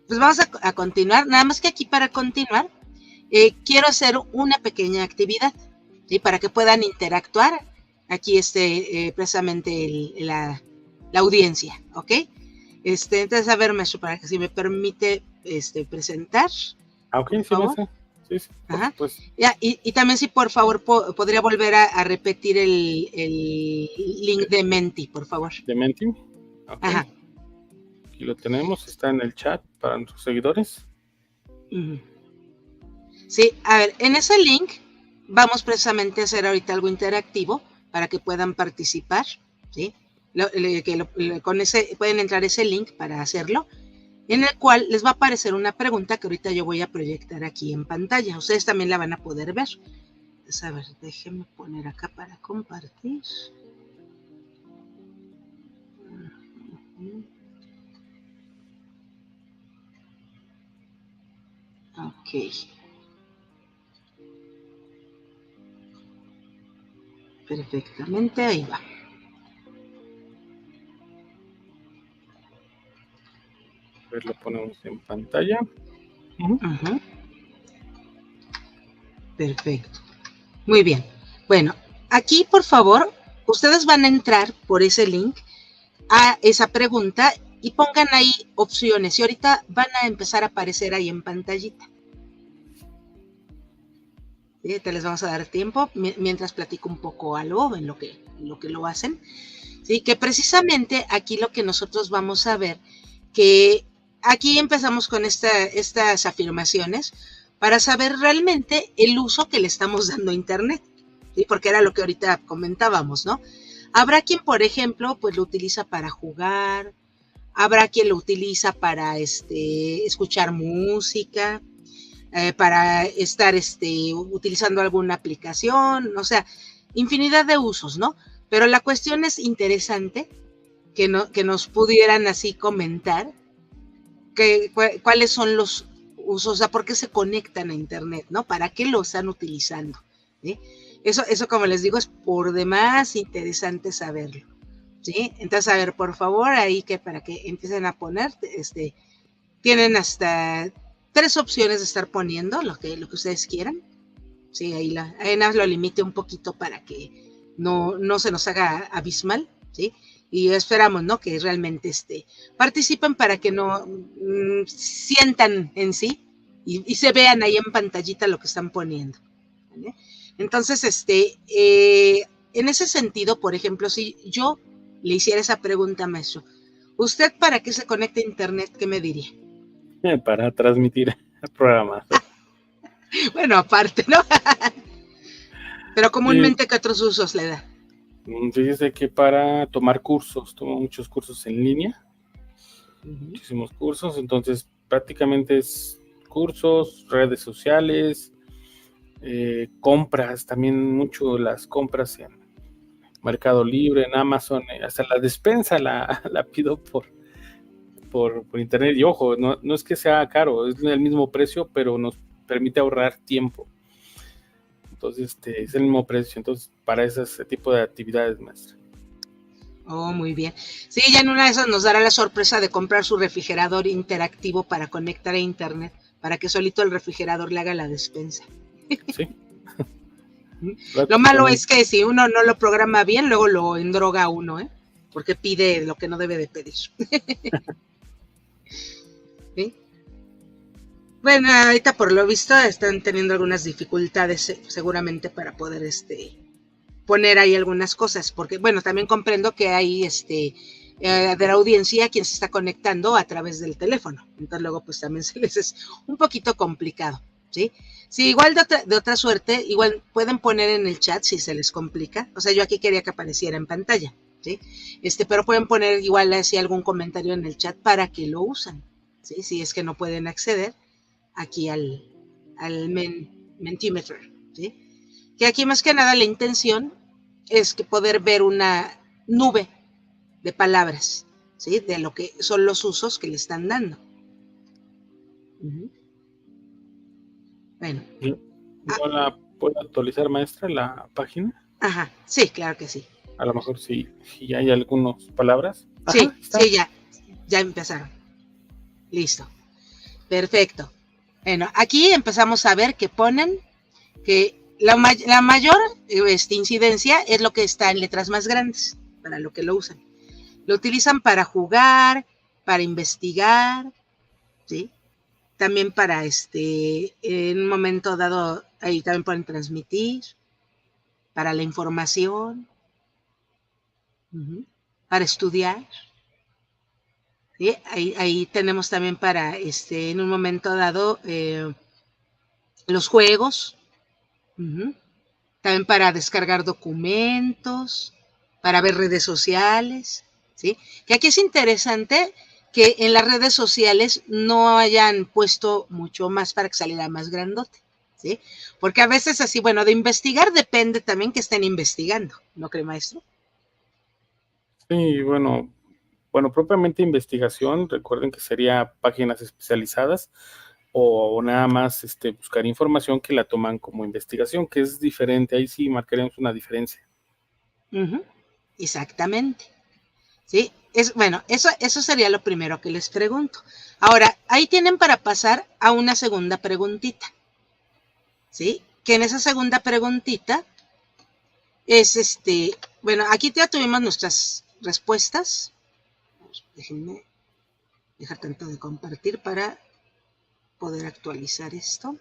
vamos a continuar, nada más que aquí para continuar, quiero hacer una pequeña actividad, ¿sí? Para que puedan interactuar aquí precisamente la audiencia, ¿ok? Entonces, a ver, maestro, para que si me permite presentar. Ok, sí, maestra. Sí, ajá. Pues. Ya, y también si por favor podría volver a repetir el link de Menti, por favor. ¿De Menti? Okay. Ajá. Aquí lo tenemos, está en el chat para nuestros seguidores. Uh-huh. Sí, a ver, en ese link vamos precisamente a hacer ahorita algo interactivo para que puedan participar, ¿sí? Con ese pueden entrar ese link para hacerlo, en el cual les va a aparecer una pregunta que ahorita yo voy a proyectar aquí en pantalla. Ustedes también la van a poder ver. Entonces, a ver, déjenme poner acá para compartir. Ok. Perfectamente, ahí va. Lo ponemos en pantalla. Uh-huh. Perfecto. Muy bien. Bueno, aquí por favor, ustedes van a entrar por ese link a esa pregunta y pongan ahí opciones y ahorita van a empezar a aparecer ahí en pantallita. ¿Sí? Te les vamos a dar tiempo mientras platico un poco algo en lo que lo hacen. ¿Sí? Que precisamente aquí lo que nosotros vamos a ver, que aquí empezamos con estas afirmaciones para saber realmente el uso que le estamos dando a Internet, ¿sí? Porque era lo que ahorita comentábamos, ¿no? Habrá quien, por ejemplo, pues lo utiliza para jugar, habrá quien lo utiliza para escuchar música, para estar utilizando alguna aplicación, o sea, infinidad de usos, ¿no? Pero la cuestión es interesante que nos pudieran así comentar cuáles son los usos, o sea, por qué se conectan a Internet, ¿no? ¿Para qué lo están utilizando? ¿Sí? Eso, como les digo, es por demás interesante saberlo, ¿sí? Entonces, a ver, por favor, ahí que para que empiecen a poner, tienen hasta 3 opciones de estar poniendo lo que ustedes quieran, ¿sí? Ahí nada más lo limite un poquito para que no se nos haga abismal, ¿sí? Y esperamos, ¿no? Que realmente participen para que no sientan en sí y se vean ahí en pantallita lo que están poniendo, ¿vale? Entonces, en ese sentido, por ejemplo, si yo le hiciera esa pregunta, maestro, ¿usted para qué se conecta a Internet? ¿Qué me diría? Para transmitir programas. Bueno, aparte, ¿no? Pero comúnmente, ¿qué otros usos le da? Fíjese que para tomar cursos, tomo muchos cursos en línea, muchísimos cursos, entonces prácticamente es cursos, redes sociales, compras, también mucho las compras en Mercado Libre, en Amazon, hasta la despensa la pido por internet, y ojo, no es que sea caro, es el mismo precio, pero nos permite ahorrar tiempo. Entonces, es el mismo precio, entonces, para ese tipo de actividades, maestra. Oh, muy bien. Sí, ya en una de esas nos dará la sorpresa de comprar su refrigerador interactivo para conectar a Internet, para que solito el refrigerador le haga la despensa. Sí. Lo malo es que si uno no lo programa bien, luego lo endroga uno, ¿eh? Porque pide lo que no debe de pedir. ¿Sí? Bueno, ahorita por lo visto están teniendo algunas dificultades seguramente para poder poner ahí algunas cosas, porque bueno, también comprendo que hay de la audiencia quien se está conectando a través del teléfono, entonces luego pues también se les es un poquito complicado, ¿sí? Sí, igual de otra suerte, igual pueden poner en el chat si se les complica, o sea, yo aquí quería que apareciera en pantalla, ¿sí? Pero pueden poner igual así algún comentario en el chat para que lo usan, ¿sí? Si es que no pueden acceder aquí al Mentimeter, ¿sí? Que aquí más que nada la intención es que poder ver una nube de palabras, ¿sí? De lo que son los usos que le están dando. Bueno. ¿No la puedo actualizar, maestra, la página? Ajá, sí, claro que sí. A lo mejor si hay algunas palabras. Sí, Ajá, está. sí, ya empezaron. Listo. Perfecto. Bueno, aquí empezamos a ver que ponen que la mayor incidencia es lo que está en letras más grandes, para lo que lo usan. Lo utilizan para jugar, para investigar, ¿sí? También para en un momento dado, ahí también pueden transmitir, para la información, para estudiar, ¿sí? Ahí tenemos también para, en un momento dado, los juegos, también para descargar documentos, para ver redes sociales, ¿sí? Que aquí es interesante que en las redes sociales no hayan puesto mucho más para que saliera más grandote, ¿sí? Porque a veces así, bueno, de investigar depende también que estén investigando, ¿no cree, maestro? Sí, bueno, propiamente investigación, recuerden que sería páginas especializadas o nada más buscar información que la toman como investigación, que es diferente, ahí sí marcaríamos una diferencia. Exactamente. ¿Sí? Bueno, eso sería lo primero que les pregunto. Ahora, ahí tienen para pasar a una segunda preguntita, ¿sí? Que en esa segunda preguntita es bueno, aquí ya tuvimos nuestras respuestas. Déjenme dejar tanto de compartir para poder actualizar esto.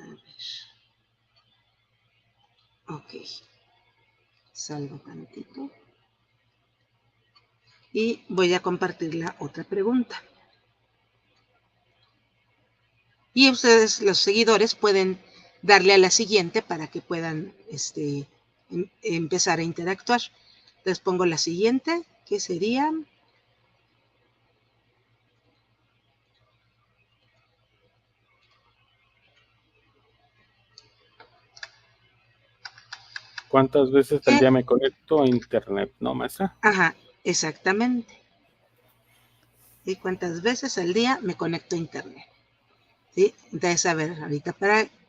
A ver. Ok. Salgo tantito. Y voy a compartir la otra pregunta. Y ustedes, los seguidores, pueden darle a la siguiente para que puedan empezar a interactuar. Les pongo la siguiente, que sería... ¿Cuántas veces al día me conecto a internet, no, maestra? Ajá, exactamente. ¿Sí? ¿Cuántas veces al día me conecto a internet? ¿Sí? Entonces, a ver, ahorita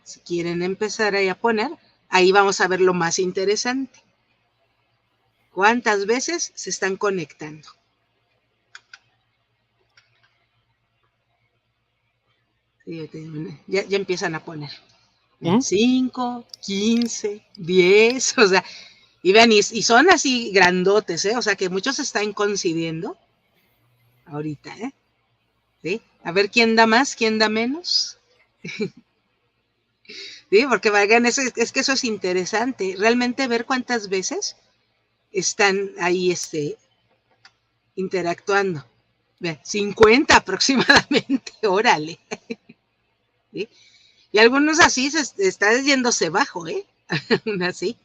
si quieren empezar ahí a poner, ahí vamos a ver lo más interesante. ¿Cuántas veces se están conectando? Sí, ya empiezan a poner. 5, 15, 10, o sea, y vean, y son así grandotes, o sea, que muchos se están coincidiendo ahorita, ¿sí? A ver quién da más, quién da menos. Sí, porque vayan, es que eso es interesante, realmente ver cuántas veces están ahí interactuando. Vean, 50 aproximadamente, órale. ¿Sí? Y algunos así se está yéndose bajo, aún así.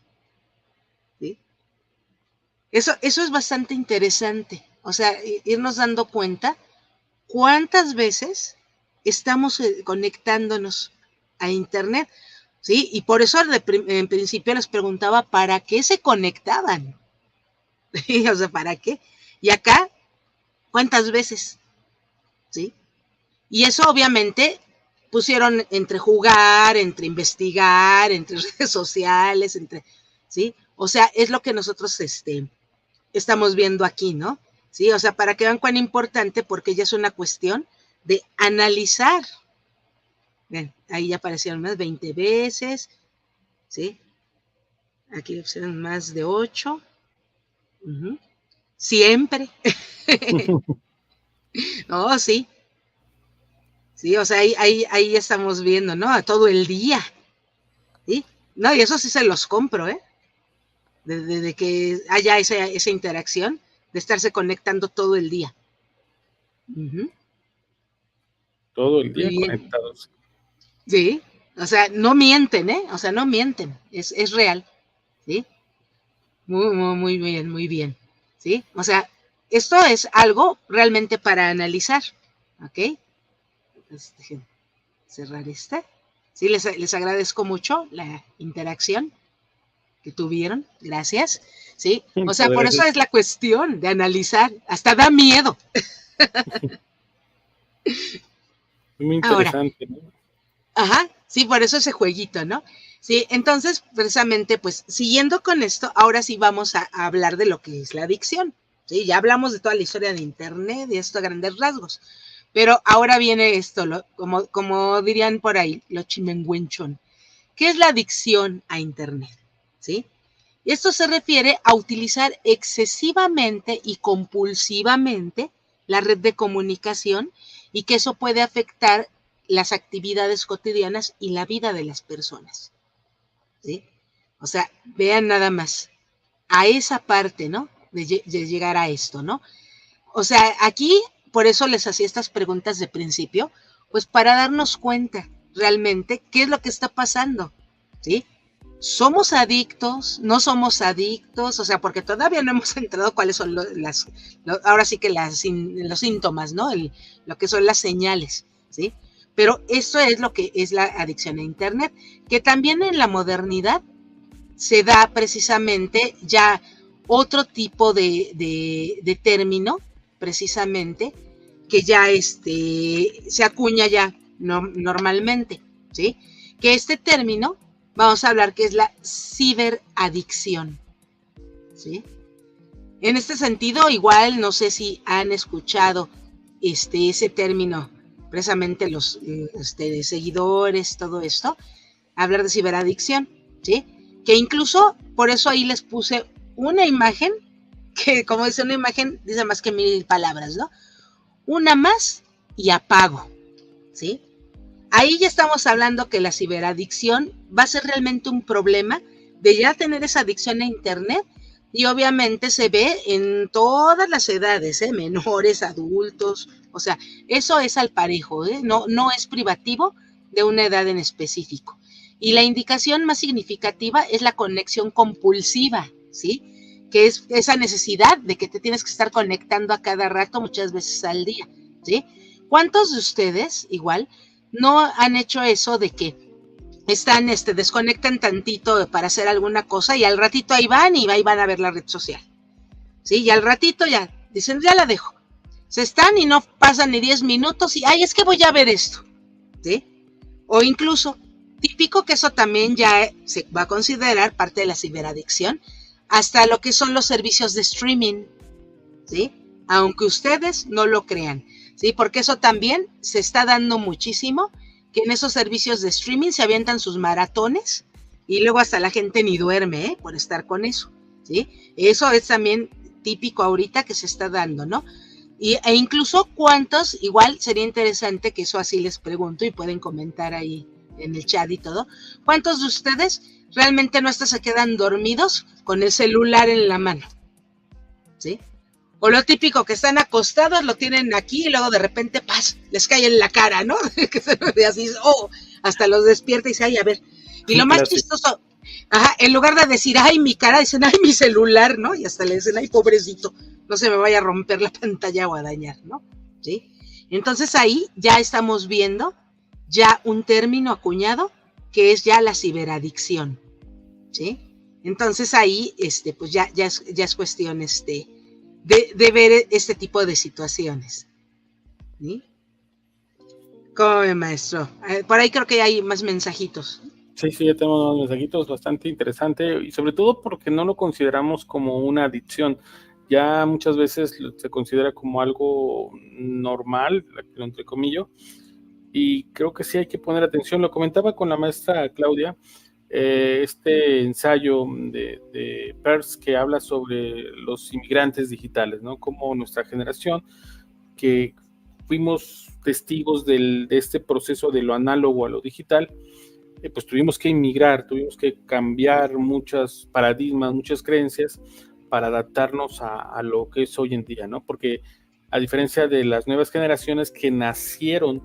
¿Sí? Eso es bastante interesante, o sea, irnos dando cuenta cuántas veces estamos conectándonos a internet, ¿sí? Y por eso en principio les preguntaba ¿para qué se conectaban? O sea, ¿para qué? Y acá, ¿cuántas veces? ¿Sí? Y eso obviamente pusieron entre jugar, entre investigar, entre redes sociales, ¿sí? O sea, es lo que nosotros estamos viendo aquí, ¿no? Sí, o sea, para que vean cuán importante, porque ya es una cuestión de analizar. Ven, ahí ya aparecieron más 20 veces, ¿sí? Aquí aparecieron más de 8. Siempre. No, sí. Sí, o sea, ahí estamos viendo, ¿no? Todo el día. ¿Sí? No, y eso sí se los compro, de que haya esa interacción, de estarse conectando todo el día. Todo el día conectados. Sí, o sea, no mienten, o sea, no mienten, es real, ¿sí? Muy bien, muy bien, ¿sí? O sea, esto es algo realmente para analizar, ¿ok? Entonces, dejen cerrar esta. Sí, les agradezco mucho la interacción que tuvieron, gracias, ¿sí? O sea, por eso es la cuestión de analizar, hasta da miedo. Muy interesante, ahora, ¿no? Ajá, sí, por eso ese jueguito, ¿no? Sí, entonces, precisamente, pues, siguiendo con esto, ahora sí vamos a hablar de lo que es la adicción, ¿sí? Ya hablamos de toda la historia de Internet y esto a grandes rasgos, pero ahora viene esto, como dirían por ahí, lo chimenguenchón. ¿Qué es la adicción a Internet? ¿Sí? Y esto se refiere a utilizar excesivamente y compulsivamente la red de comunicación y que eso puede afectar las actividades cotidianas y la vida de las personas. ¿Sí? O sea, vean nada más a esa parte, ¿no? De llegar a esto, ¿no? O sea, aquí, por eso les hacía estas preguntas de principio, pues para darnos cuenta realmente qué es lo que está pasando, ¿sí? ¿Somos adictos? ¿No somos adictos? O sea, porque todavía no hemos entrado cuáles son ahora sí que los síntomas, ¿no? Lo que son las señales, ¿sí? Pero eso es lo que es la adicción a Internet, que también en la modernidad se da precisamente ya otro tipo de término, precisamente, que ya se acuña ya normalmente, ¿sí? Que este término, vamos a hablar que es la ciberadicción, ¿sí? En este sentido, igual, no sé si han escuchado ese término, precisamente los seguidores, todo esto, hablar de ciberadicción, ¿sí? Que incluso, por eso ahí les puse una imagen, que como dice una imagen, dice más que 1000 palabras, ¿no? Una más y apago, ¿sí? Ahí ya estamos hablando que la ciberadicción va a ser realmente un problema de ya tener esa adicción a Internet y obviamente se ve en todas las edades, menores, adultos, o sea, eso es al parejo, no es privativo de una edad en específico. Y la indicación más significativa es la conexión compulsiva, ¿sí? Que es esa necesidad de que te tienes que estar conectando a cada rato, muchas veces al día, ¿sí? ¿Cuántos de ustedes, igual, no han hecho eso de que desconectan tantito para hacer alguna cosa y al ratito ahí van y ahí van a ver la red social. ¿Sí? Y al ratito ya dicen, ya la dejo. Se están y no pasan ni 10 minutos y, ay, es que voy a ver esto. ¿Sí? O incluso, típico que eso también ya se va a considerar parte de la ciberadicción, hasta lo que son los servicios de streaming, ¿sí? Aunque ustedes no lo crean, ¿sí? Porque eso también se está dando muchísimo, que en esos servicios de streaming se avientan sus maratones y luego hasta la gente ni duerme, por estar con eso, ¿sí? Eso es también típico ahorita que se está dando, ¿no? E incluso cuántos, igual sería interesante que eso así les pregunto y pueden comentar ahí en el chat y todo, ¿cuántos de ustedes realmente no se quedan dormidos con el celular en la mano? ¿Sí? O lo típico, que están acostados, lo tienen aquí y luego de repente, ¡paz!, les cae en la cara, ¿no? Que se ve así, hasta los despierta y dice, ay, a ver. Y lo más chistoso, en lugar de decir, ay, mi cara, dicen, ay, mi celular, ¿no? Y hasta le dicen, ay, pobrecito, no se me vaya a romper la pantalla o a dañar, ¿no? ¿Sí? Entonces ahí ya estamos viendo ya un término acuñado que es ya la ciberadicción, ¿sí? Entonces ahí, pues ya es cuestión, de ver este tipo de situaciones, ¿sí? ¿Cómo ve, maestro? Por ahí creo que hay más mensajitos. Sí, ya tenemos unos mensajitos bastante interesante y sobre todo porque no lo consideramos como una adicción. Ya muchas veces se considera como algo normal, entre comillas, y creo que sí hay que poner atención. Lo comentaba con la maestra Claudia, este ensayo de Peirce que habla sobre los inmigrantes digitales, ¿no? Como nuestra generación, que fuimos testigos de este proceso de lo análogo a lo digital, pues tuvimos que inmigrar, tuvimos que cambiar muchos paradigmas, muchas creencias para adaptarnos a lo que es hoy en día, ¿no? Porque a diferencia de las nuevas generaciones que nacieron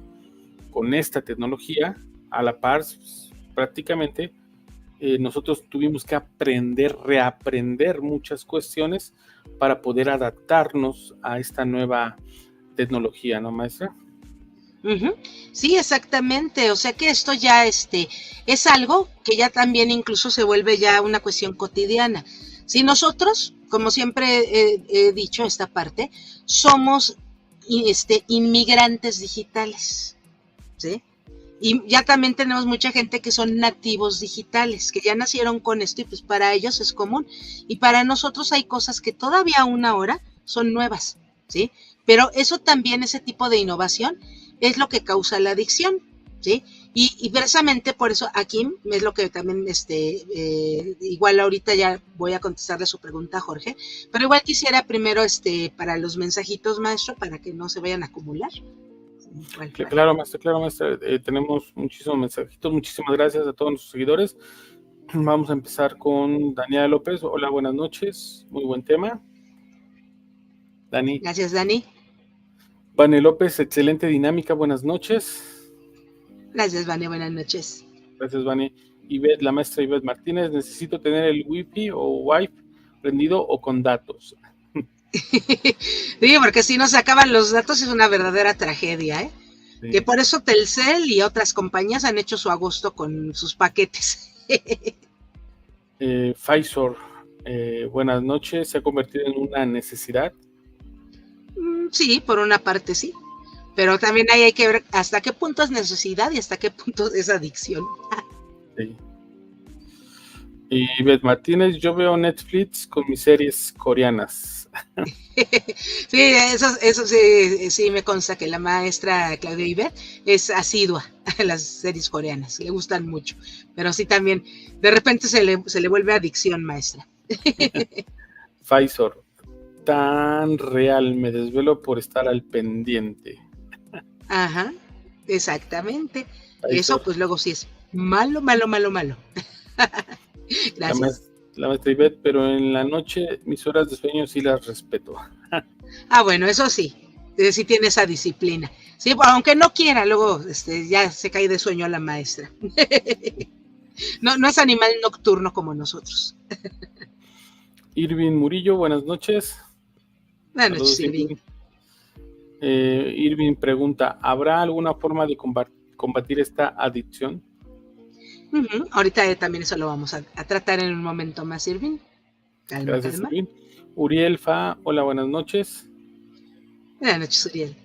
con esta tecnología, a la par, pues, prácticamente, nosotros tuvimos que reaprender muchas cuestiones para poder adaptarnos a esta nueva tecnología, ¿no, maestra? Uh-huh. Sí, exactamente. O sea que esto ya es algo que ya también incluso se vuelve ya una cuestión cotidiana. Si nosotros, como siempre he dicho esta parte, somos inmigrantes digitales, ¿sí? Y ya también tenemos mucha gente que son nativos digitales, que ya nacieron con esto y pues para ellos es común. Y para nosotros hay cosas que todavía aún ahora son nuevas, ¿sí? Pero eso también, ese tipo de innovación, es lo que causa la adicción, ¿sí? Y precisamente por eso aquí es lo que también, igual ahorita ya voy a contestarle su pregunta a Jorge, pero igual quisiera primero, para los mensajitos, maestro, para que no se vayan a acumular. Claro, maestra, tenemos muchísimos mensajitos, muchísimas gracias a todos nuestros seguidores. Vamos a empezar con Daniela López. Hola, buenas noches, muy buen tema. Dani. Gracias, Dani. Vane López, excelente dinámica, buenas noches. Gracias, Vane, buenas noches. Gracias, Vane. Ivette, la maestra Ivette Martínez, necesito tener el wifi o wifi prendido o con datos. Sí, porque si no se acaban los datos es una verdadera tragedia, ¿eh? Sí. Que por eso Telcel y otras compañías han hecho su agosto con sus paquetes. Pfizer, buenas noches, ¿se ha convertido en una necesidad? Sí, por una parte sí, pero también ahí hay que ver hasta qué punto es necesidad y hasta qué punto es adicción. Sí. Y Beth Martínez, yo veo Netflix con mis series coreanas. Sí, eso sí me consta que la maestra Claudia Ivette es asidua a las series coreanas, le gustan mucho, pero sí también de repente se le vuelve adicción, maestra. Pfizer, tan real, me desvelo por estar al pendiente. Ajá, exactamente. Pfizer. Eso pues luego sí es malo, malo, malo, malo. Gracias. La maestra Ivette, pero en la noche mis horas de sueño sí las respeto. Bueno, eso sí, sí tiene esa disciplina. Sí, aunque no quiera, luego ya se cae de sueño a la maestra. No es animal nocturno como nosotros. Irving Murillo, buenas noches. Buenas noches, Irving. Irving pregunta, ¿habrá alguna forma de combatir esta adicción? Ahorita también eso lo vamos a tratar en un momento más, Irving. Calma, Gracias, calma. Irving. Uriel Fa, hola, buenas noches. Buenas noches, Uriel.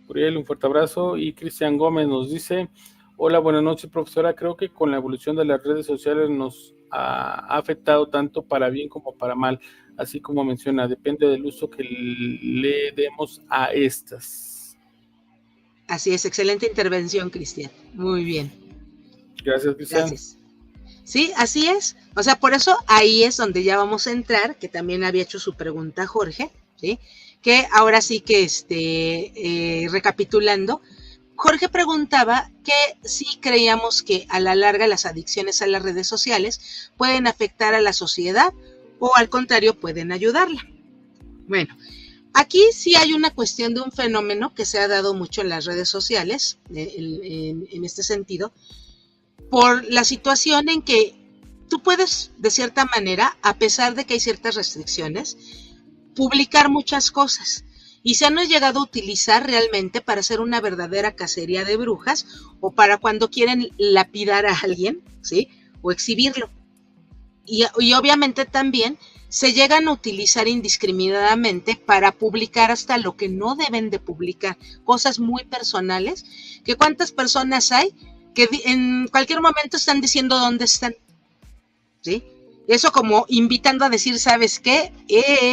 Uriel, un fuerte abrazo. Y Cristian Gómez nos dice, hola, buenas noches, profesora. Creo que con la evolución de las redes sociales nos ha afectado tanto para bien como para mal. Así como menciona, depende del uso que le demos a estas. Así es, excelente intervención, Cristian. Muy bien. Gracias, Cristian. Gracias. Sí, así es. O sea, por eso ahí es donde ya vamos a entrar, que también había hecho su pregunta Jorge, ¿sí? Que ahora sí que recapitulando, Jorge preguntaba que si creíamos que a la larga las adicciones a las redes sociales pueden afectar a la sociedad o al contrario pueden ayudarla. Bueno, aquí sí hay una cuestión de un fenómeno que se ha dado mucho en las redes sociales, en este sentido, por la situación en que tú puedes, de cierta manera, a pesar de que hay ciertas restricciones, publicar muchas cosas. Y se han llegado a utilizar realmente para hacer una verdadera cacería de brujas o para cuando quieren lapidar a alguien, ¿sí? O exhibirlo. Y obviamente también se llegan a utilizar indiscriminadamente para publicar hasta lo que no deben de publicar, cosas muy personales, que cuántas personas hay que en cualquier momento están diciendo dónde están, ¿sí? Eso como invitando a decir, ¿sabes qué?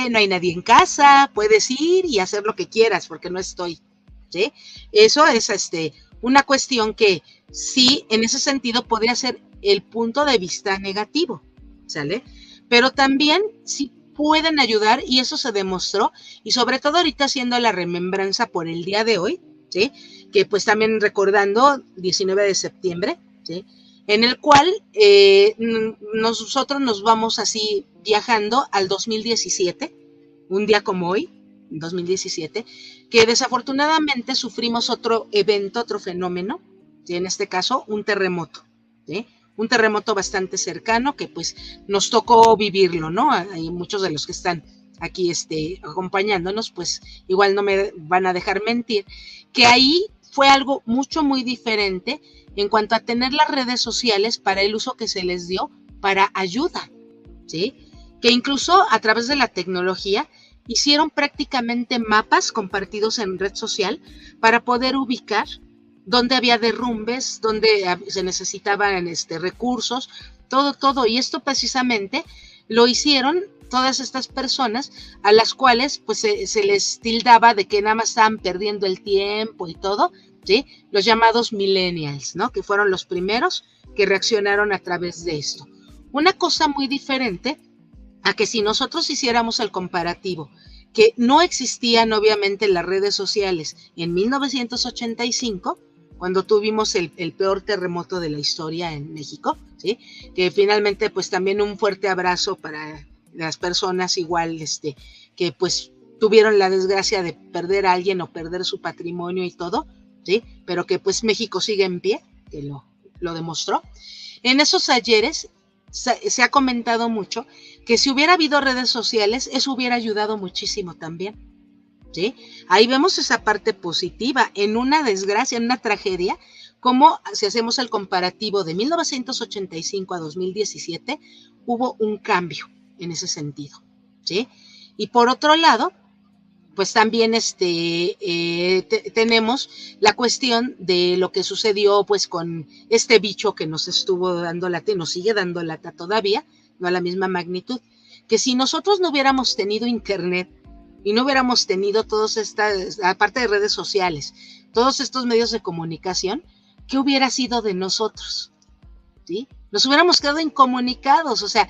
No hay nadie en casa, puedes ir y hacer lo que quieras porque no estoy, ¿sí? Eso es una cuestión que sí, en ese sentido podría ser el punto de vista negativo, ¿sale? Pero también sí pueden ayudar y eso se demostró y sobre todo ahorita haciendo la remembranza por el día de hoy, ¿sí? Que pues también recordando 19 de septiembre, ¿sí? En el cual nosotros nos vamos así viajando al 2017, un día como hoy, 2017, que desafortunadamente sufrimos otro evento, otro fenómeno, ¿sí? En este caso un terremoto, ¿sí? Un terremoto bastante cercano que pues nos tocó vivirlo, ¿no? Hay muchos de los que están aquí acompañándonos, pues igual no me van a dejar mentir, que ahí fue algo muy diferente en cuanto a tener las redes sociales para el uso que se les dio para ayuda, ¿sí? Que incluso a través de la tecnología hicieron prácticamente mapas compartidos en red social para poder ubicar dónde había derrumbes, dónde se necesitaban recursos, todo. Y esto precisamente lo hicieron todas estas personas a las cuales pues se les tildaba de que nada más estaban perdiendo el tiempo y todo, ¿sí? Los llamados millennials, ¿no? Que fueron los primeros que reaccionaron a través de esto. Una cosa muy diferente a que si nosotros hiciéramos el comparativo, que no existían obviamente las redes sociales en 1985, cuando tuvimos el peor terremoto de la historia en México, ¿sí? Que finalmente pues también un fuerte abrazo para las personas igual que pues tuvieron la desgracia de perder a alguien o perder su patrimonio y todo, ¿sí? Pero que pues México sigue en pie, que lo demostró. En esos ayeres se ha comentado mucho que si hubiera habido redes sociales, eso hubiera ayudado muchísimo también, ¿sí? Ahí vemos esa parte positiva, en una desgracia, en una tragedia, como si hacemos el comparativo de 1985 a 2017, hubo un cambio en ese sentido, ¿sí? Y por otro lado, pues también tenemos la cuestión de lo que sucedió pues con este bicho que nos estuvo dando lata y nos sigue dando lata todavía, no a la misma magnitud, que si nosotros no hubiéramos tenido internet y no hubiéramos tenido todas estas, aparte de redes sociales, todos estos medios de comunicación, ¿qué hubiera sido de nosotros? ¿Sí? Nos hubiéramos quedado incomunicados, o sea,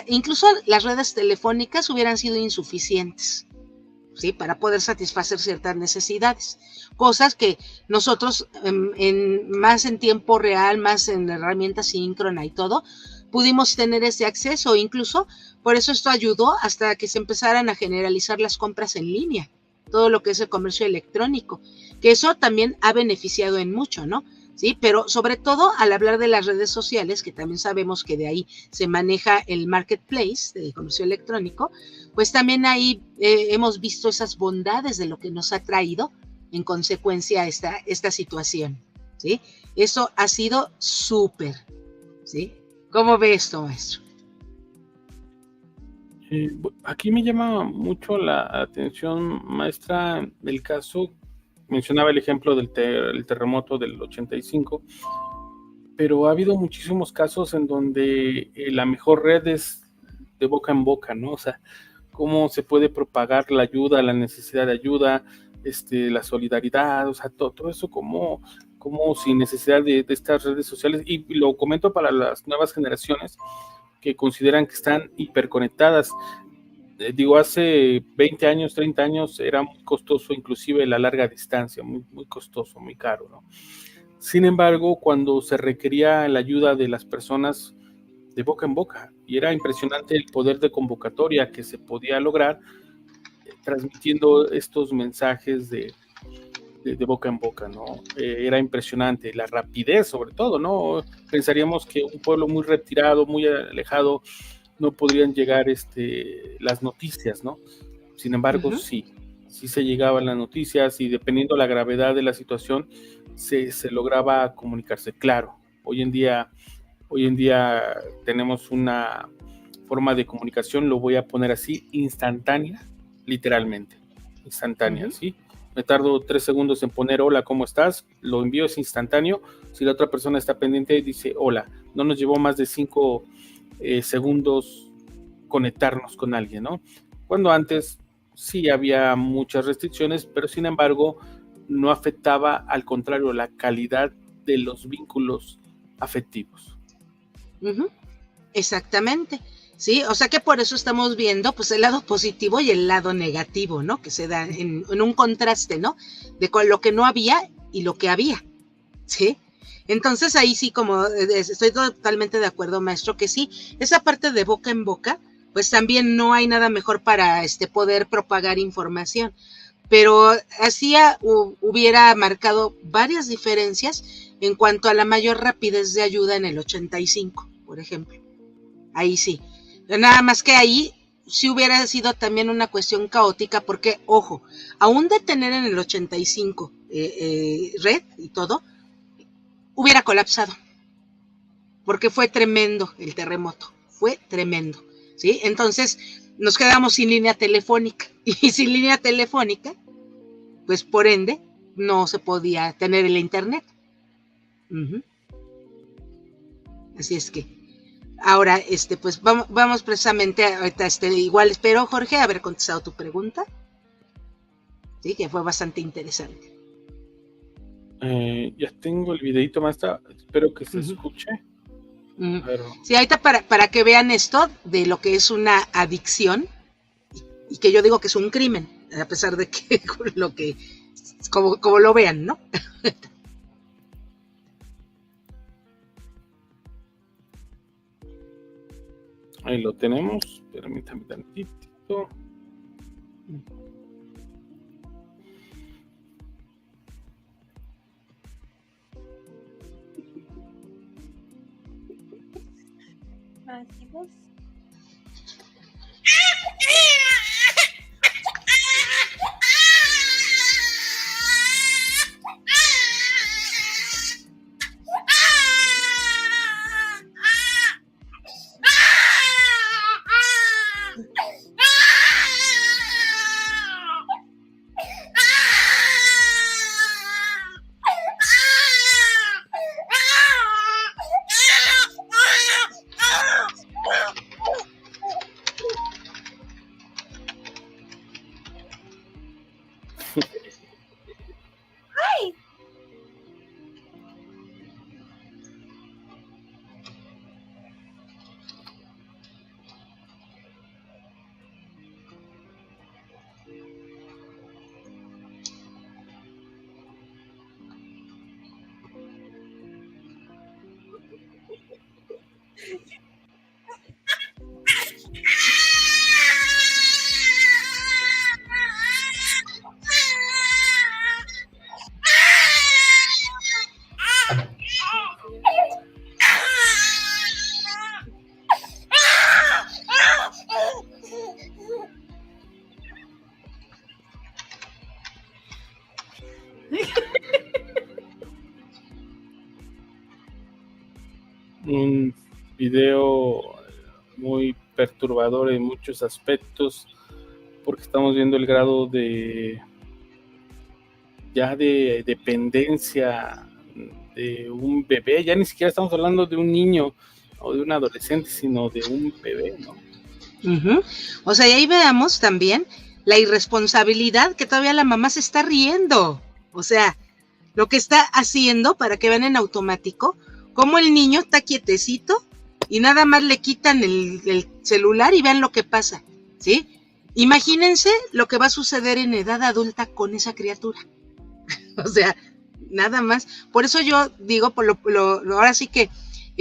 incluso las redes telefónicas hubieran sido insuficientes, ¿sí? Para poder satisfacer ciertas necesidades, cosas que nosotros más en tiempo real, más en herramientas síncrona y todo, pudimos tener ese acceso, incluso por eso esto ayudó hasta que se empezaran a generalizar las compras en línea, todo lo que es el comercio electrónico, que eso también ha beneficiado en mucho, ¿no? Sí, pero sobre todo al hablar de las redes sociales, que también sabemos que de ahí se maneja el marketplace de comercio electrónico, pues también ahí hemos visto esas bondades de lo que nos ha traído en consecuencia esta situación, ¿sí? Eso ha sido súper, ¿sí? ¿Cómo ve esto, maestro? Aquí me llama mucho la atención, maestra, el caso, mencionaba el ejemplo del el terremoto del 85, pero ha habido muchísimos casos en donde la mejor red es de boca en boca, ¿no? O sea, cómo se puede propagar la ayuda, la necesidad de ayuda, la solidaridad, o sea, todo eso como sin necesidad de estas redes sociales, y lo comento para las nuevas generaciones que consideran que están hiperconectadas. Digo, hace 20 años, 30 años era muy costoso, inclusive la larga distancia, muy, muy costoso, muy caro, ¿no? Sin embargo, cuando se requería la ayuda de las personas, de boca en boca, y era impresionante el poder de convocatoria que se podía lograr transmitiendo estos mensajes de boca en boca, ¿no? Era impresionante, la rapidez sobre todo, ¿no? Pensaríamos que un pueblo muy retirado, muy alejado, no podrían llegar las noticias, ¿no? Sin embargo, sí se llegaban las noticias, y dependiendo la gravedad de la situación, se lograba comunicarse. Claro, hoy en día tenemos una forma de comunicación, lo voy a poner así, instantánea, literalmente, instantánea, ¿sí? Me tardo 3 segundos en poner hola, ¿cómo estás? Lo envío, es instantáneo. Si la otra persona está pendiente, dice hola. No nos llevó más de 5 segundos conectarnos con alguien, ¿no? Cuando antes sí había muchas restricciones, pero sin embargo no afectaba, al contrario, la calidad de los vínculos afectivos. Exactamente, sí, o sea que por eso estamos viendo pues el lado positivo y el lado negativo, ¿no? Que se da en un contraste, ¿no? De con lo que no había y lo que había, ¿sí? Entonces ahí sí, como estoy totalmente de acuerdo, maestro, que sí, esa parte de boca en boca, pues también no hay nada mejor para poder propagar información, pero así hubiera marcado varias diferencias en cuanto a la mayor rapidez de ayuda en el 85, por ejemplo. Ahí sí. Nada más que ahí sí hubiera sido también una cuestión caótica, porque, ojo, aún de tener en el 85 red y todo, hubiera colapsado, porque fue tremendo el terremoto, fue tremendo, ¿sí? Entonces nos quedamos sin línea telefónica, y sin línea telefónica, pues por ende, no se podía tener el internet. Así es que ahora, pues vamos precisamente ahorita, igual espero, Jorge, haber contestado tu pregunta. Sí, que fue bastante interesante. Ya tengo el videito, maestra, espero que se escuche. Pero... Sí, ahorita para que vean esto de lo que es una adicción, y que yo digo que es un crimen, a pesar de que lo que como lo vean, ¿no? Ahí lo tenemos, permítame tantito. Máximos. video muy perturbador en muchos aspectos, porque estamos viendo el grado de dependencia de un bebé. Ya ni siquiera estamos hablando de un niño o de un adolescente, sino de un bebé, ¿no? O sea, y ahí veamos también la irresponsabilidad que todavía la mamá se está riendo. O sea, lo que está haciendo, para que vean en automático, como el niño está quietecito y nada más le quitan el celular y vean lo que pasa, ¿sí? Imagínense lo que va a suceder en edad adulta con esa criatura. O sea, nada más. Por eso yo digo, ahora sí que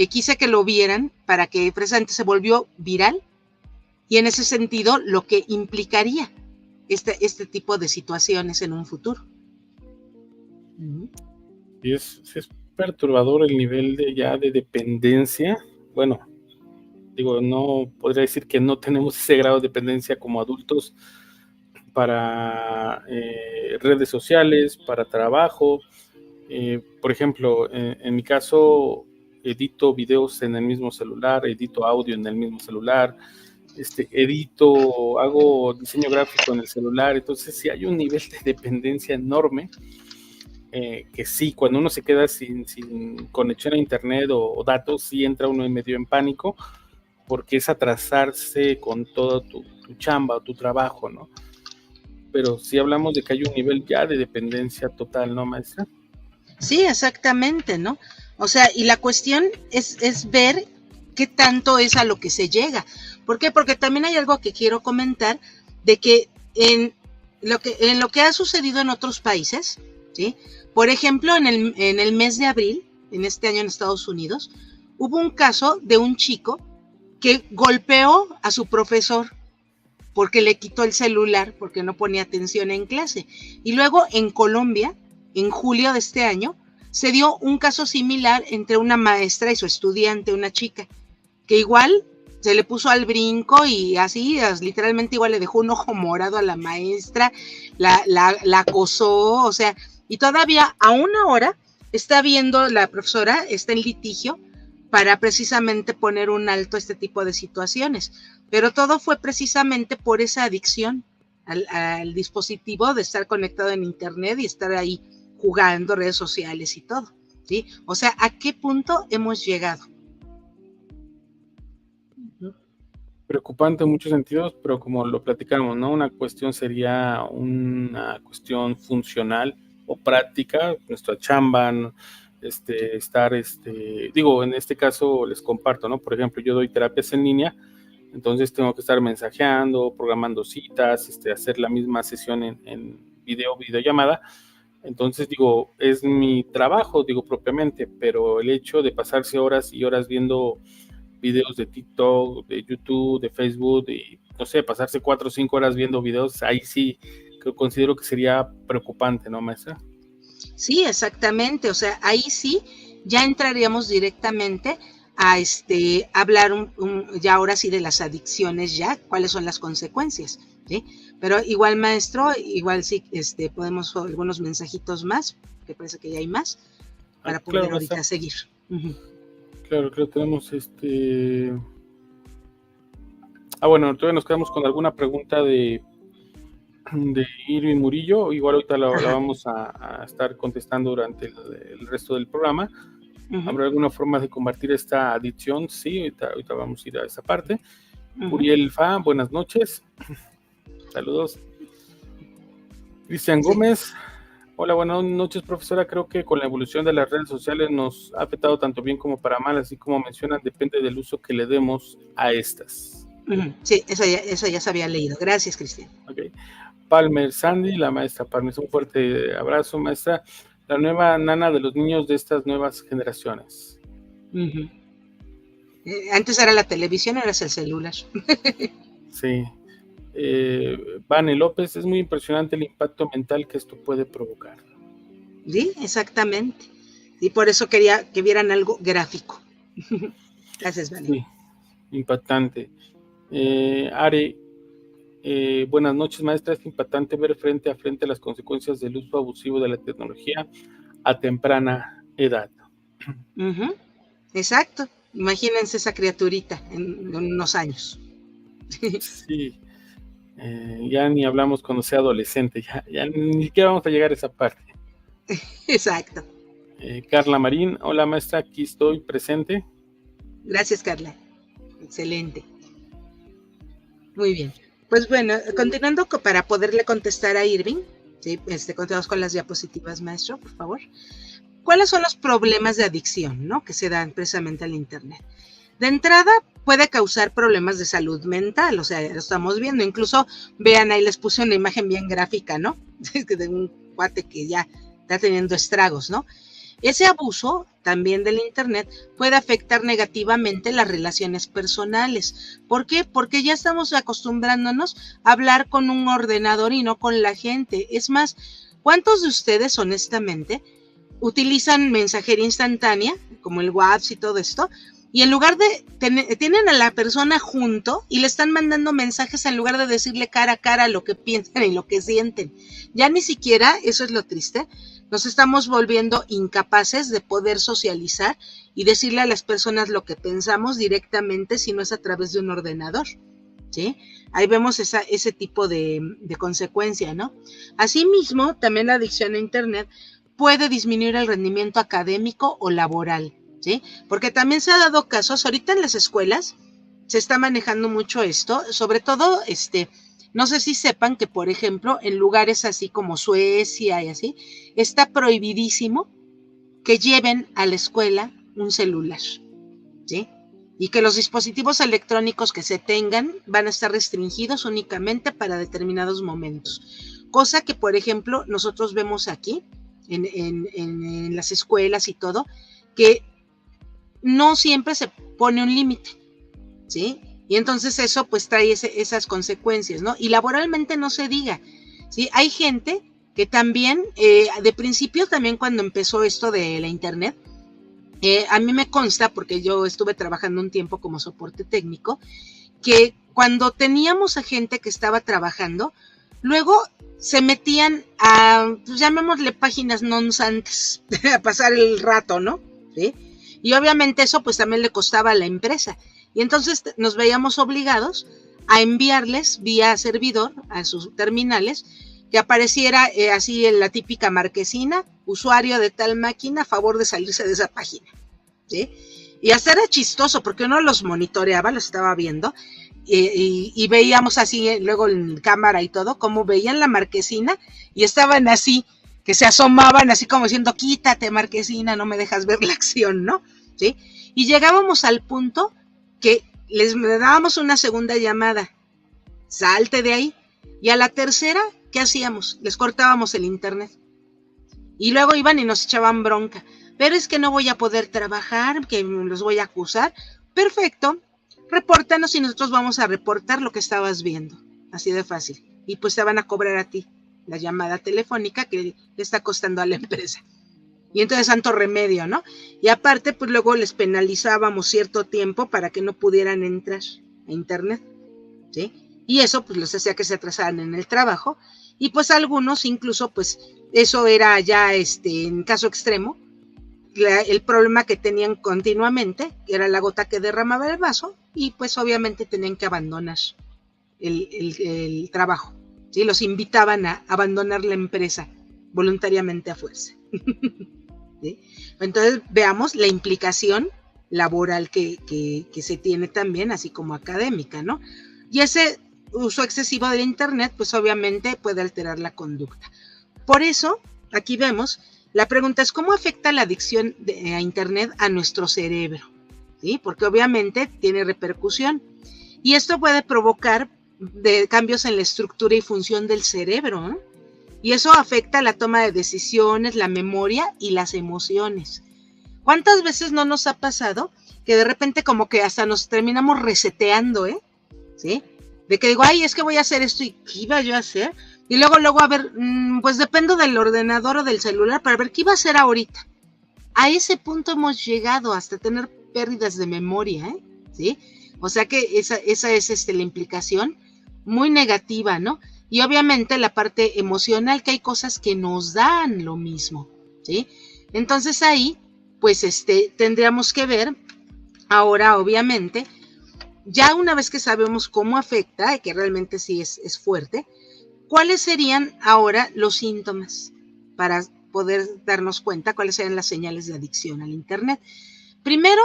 quise que lo vieran, para que precisamente se volvió viral, y en ese sentido lo que implicaría este tipo de situaciones en un futuro. Y es perturbador el nivel de dependencia. Bueno, digo, no podría decir que no tenemos ese grado de dependencia como adultos para redes sociales, para trabajo. Por ejemplo, en mi caso, edito videos en el mismo celular, edito audio en el mismo celular, hago diseño gráfico en el celular. Entonces sí hay un nivel de dependencia enorme, que sí, cuando uno se queda sin conexión a internet o datos, sí entra uno en medio en pánico, porque es atrasarse con todo tu chamba o tu trabajo, ¿no? Pero sí hablamos de que hay un nivel ya de dependencia total, ¿no, maestra? Sí, exactamente, ¿no? O sea, y la cuestión es ver qué tanto es a lo que se llega. ¿Por qué? Porque también hay algo que quiero comentar, de que en lo que ha sucedido en otros países, ¿sí? Por ejemplo, en el mes de abril, en este año en Estados Unidos, hubo un caso de un chico que golpeó a su profesor porque le quitó el celular, porque no ponía atención en clase. Y luego en Colombia, en julio de este año, se dio un caso similar entre una maestra y su estudiante, una chica, que igual se le puso al brinco y así, literalmente igual le dejó un ojo morado a la maestra, la acosó, o sea, y todavía aún ahora está viendo la profesora, está en litigio para precisamente poner un alto a este tipo de situaciones. Pero todo fue precisamente por esa adicción al dispositivo, de estar conectado en internet y estar ahí jugando redes sociales y todo, ¿sí? O sea, ¿a qué punto hemos llegado? Preocupante en muchos sentidos, pero como lo platicamos, ¿no? Una cuestión sería una cuestión funcional o práctica, nuestra chamba, ¿no? Digo, en este caso les comparto, ¿no? Por ejemplo, yo doy terapias en línea, entonces tengo que estar mensajeando, programando citas, hacer la misma sesión en videollamada. Entonces, digo, es mi trabajo, digo, propiamente, pero el hecho de pasarse horas y horas viendo videos de TikTok, de YouTube, de Facebook, y no sé, pasarse 4 o 5 horas viendo videos, ahí sí que considero que sería preocupante, ¿no, maestra? Sí, exactamente, o sea, ahí sí ya entraríamos directamente a hablar ya ahora sí de las adicciones, ya cuáles son las consecuencias, ¿sí? Pero igual, maestro, igual sí podemos algunos mensajitos más, que parece que ya hay más, para poder claro, ahorita seguir. Claro, tenemos bueno, todavía nos quedamos con alguna pregunta de Irving Murillo. Igual ahorita la vamos a estar contestando durante el resto del programa. ¿Habrá alguna forma de combatir esta adicción? Sí, ahorita vamos a ir a esa parte. Uriel Fa, buenas noches. Saludos. Cristian Gómez. Hola, buenas noches, profesora. Creo que con la evolución de las redes sociales nos ha afectado tanto bien como para mal, así como mencionan, depende del uso que le demos a estas. Sí, eso ya se había leído. Gracias, Cristian. Okay. Palmer Sandy, la maestra Palmer, un fuerte abrazo, maestra. La nueva nana de los niños de estas nuevas generaciones. Antes era la televisión, ahora es el celular. Sí. Vane López, es muy impresionante el impacto mental que esto puede provocar. Sí, exactamente. Y por eso quería que vieran algo gráfico. Gracias, Vane. Sí, impactante. Are, buenas noches, maestra. Es impactante ver frente a frente las consecuencias del uso abusivo de la tecnología a temprana edad. Exacto. Imagínense esa criaturita en unos años. Sí, ya ni hablamos cuando sea adolescente, ya ni siquiera vamos a llegar a esa parte. Exacto. Carla Marín, hola maestra, aquí estoy presente. Gracias, Carla. Excelente. Muy bien. Pues bueno, continuando para poderle contestar a Irving, ¿sí? Continuamos con las diapositivas, maestro, por favor. ¿Cuáles son los problemas de adicción, ¿no? Que se dan precisamente al Internet? De entrada, puede causar problemas de salud mental, o sea, lo estamos viendo. Incluso, vean, ahí les puse una imagen bien gráfica, ¿no? De un cuate que ya está teniendo estragos, ¿no? Ese abuso también del Internet puede afectar negativamente las relaciones personales. ¿Por qué? Porque ya estamos acostumbrándonos a hablar con un ordenador y no con la gente. Es más, ¿cuántos de ustedes, honestamente, utilizan mensajería instantánea, como el WhatsApp y todo esto, y en lugar de tienen a la persona junto y le están mandando mensajes en lugar de decirle cara a cara lo que piensan y lo que sienten? Ya ni siquiera, eso es lo triste, nos estamos volviendo incapaces de poder socializar y decirle a las personas lo que pensamos directamente si no es a través de un ordenador, ¿sí? Ahí vemos ese tipo de consecuencia, ¿no? Asimismo, también la adicción a Internet puede disminuir el rendimiento académico o laboral, ¿sí? Porque también se ha dado casos, ahorita en las escuelas se está manejando mucho esto, sobre todo, no sé si sepan que, por ejemplo, en lugares así como Suecia y así, está prohibidísimo que lleven a la escuela un celular, ¿sí? Y que los dispositivos electrónicos que se tengan van a estar restringidos únicamente para determinados momentos. Cosa que, por ejemplo, nosotros vemos aquí, en las escuelas y todo, que no siempre se pone un límite, ¿sí? Y entonces eso pues trae esas consecuencias, ¿no? Y laboralmente no se diga, ¿sí? Hay gente que también, de principio también cuando empezó esto de la Internet, a mí me consta, porque yo estuve trabajando un tiempo como soporte técnico, que cuando teníamos a gente que estaba trabajando, luego se metían a, pues llamémosle páginas nonsantes, a pasar el rato, ¿no? ¿Sí? Y obviamente eso pues también le costaba a la empresa. Y entonces nos veíamos obligados a enviarles vía servidor a sus terminales que apareciera así en la típica marquesina, usuario de tal máquina, a favor de salirse de esa página, ¿sí? Y hasta era chistoso porque uno los monitoreaba, los estaba viendo, y veíamos así, luego en cámara y todo, cómo veían la marquesina y estaban así, que se asomaban así como diciendo, quítate marquesina, no me dejas ver la acción, ¿no? ¿Sí? Y llegábamos al punto que les dábamos una segunda llamada, salte de ahí, y a la tercera, ¿qué hacíamos? Les cortábamos el internet. Y luego iban y nos echaban bronca. Pero es que no voy a poder trabajar, que los voy a acusar. Perfecto, repórtanos y nosotros vamos a reportar lo que estabas viendo. Así de fácil. Y pues te van a cobrar a ti la llamada telefónica que le está costando a la empresa. Y entonces santo remedio, ¿no? Y aparte, pues luego les penalizábamos cierto tiempo para que no pudieran entrar a internet, ¿sí? Y eso pues los hacía que se atrasaran en el trabajo. Y pues algunos incluso, pues eso era ya en caso extremo, el problema que tenían continuamente, que era la gota que derramaba el vaso, y pues obviamente tenían que abandonar el trabajo, ¿sí? Los invitaban a abandonar la empresa voluntariamente a fuerza. ¿Sí? Entonces veamos la implicación laboral que se tiene también, así como académica, ¿no? Y ese uso excesivo del internet, pues obviamente puede alterar la conducta. Por eso, aquí vemos, la pregunta es, ¿cómo afecta la adicción a internet a nuestro cerebro? ¿Sí? Porque obviamente tiene repercusión. Y esto puede provocar cambios en la estructura y función del cerebro, ¿no? Y eso afecta la toma de decisiones, la memoria y las emociones. ¿Cuántas veces no nos ha pasado que de repente como que hasta nos terminamos reseteando, ¿sí? De que digo, ay, es que voy a hacer esto, ¿y qué iba yo a hacer? Y luego, a ver, pues dependo del ordenador o del celular para ver qué iba a hacer ahorita. A ese punto hemos llegado hasta tener pérdidas de memoria, ¿sí? O sea que esa es la implicación muy negativa, ¿no? Y obviamente la parte emocional, que hay cosas que nos dan lo mismo, ¿sí? Entonces ahí, pues tendríamos que ver Ahora, obviamente, ya una vez que sabemos cómo afecta, y que realmente sí es fuerte, ¿cuáles serían ahora los síntomas para poder darnos cuenta cuáles serían las señales de adicción al Internet? Primero,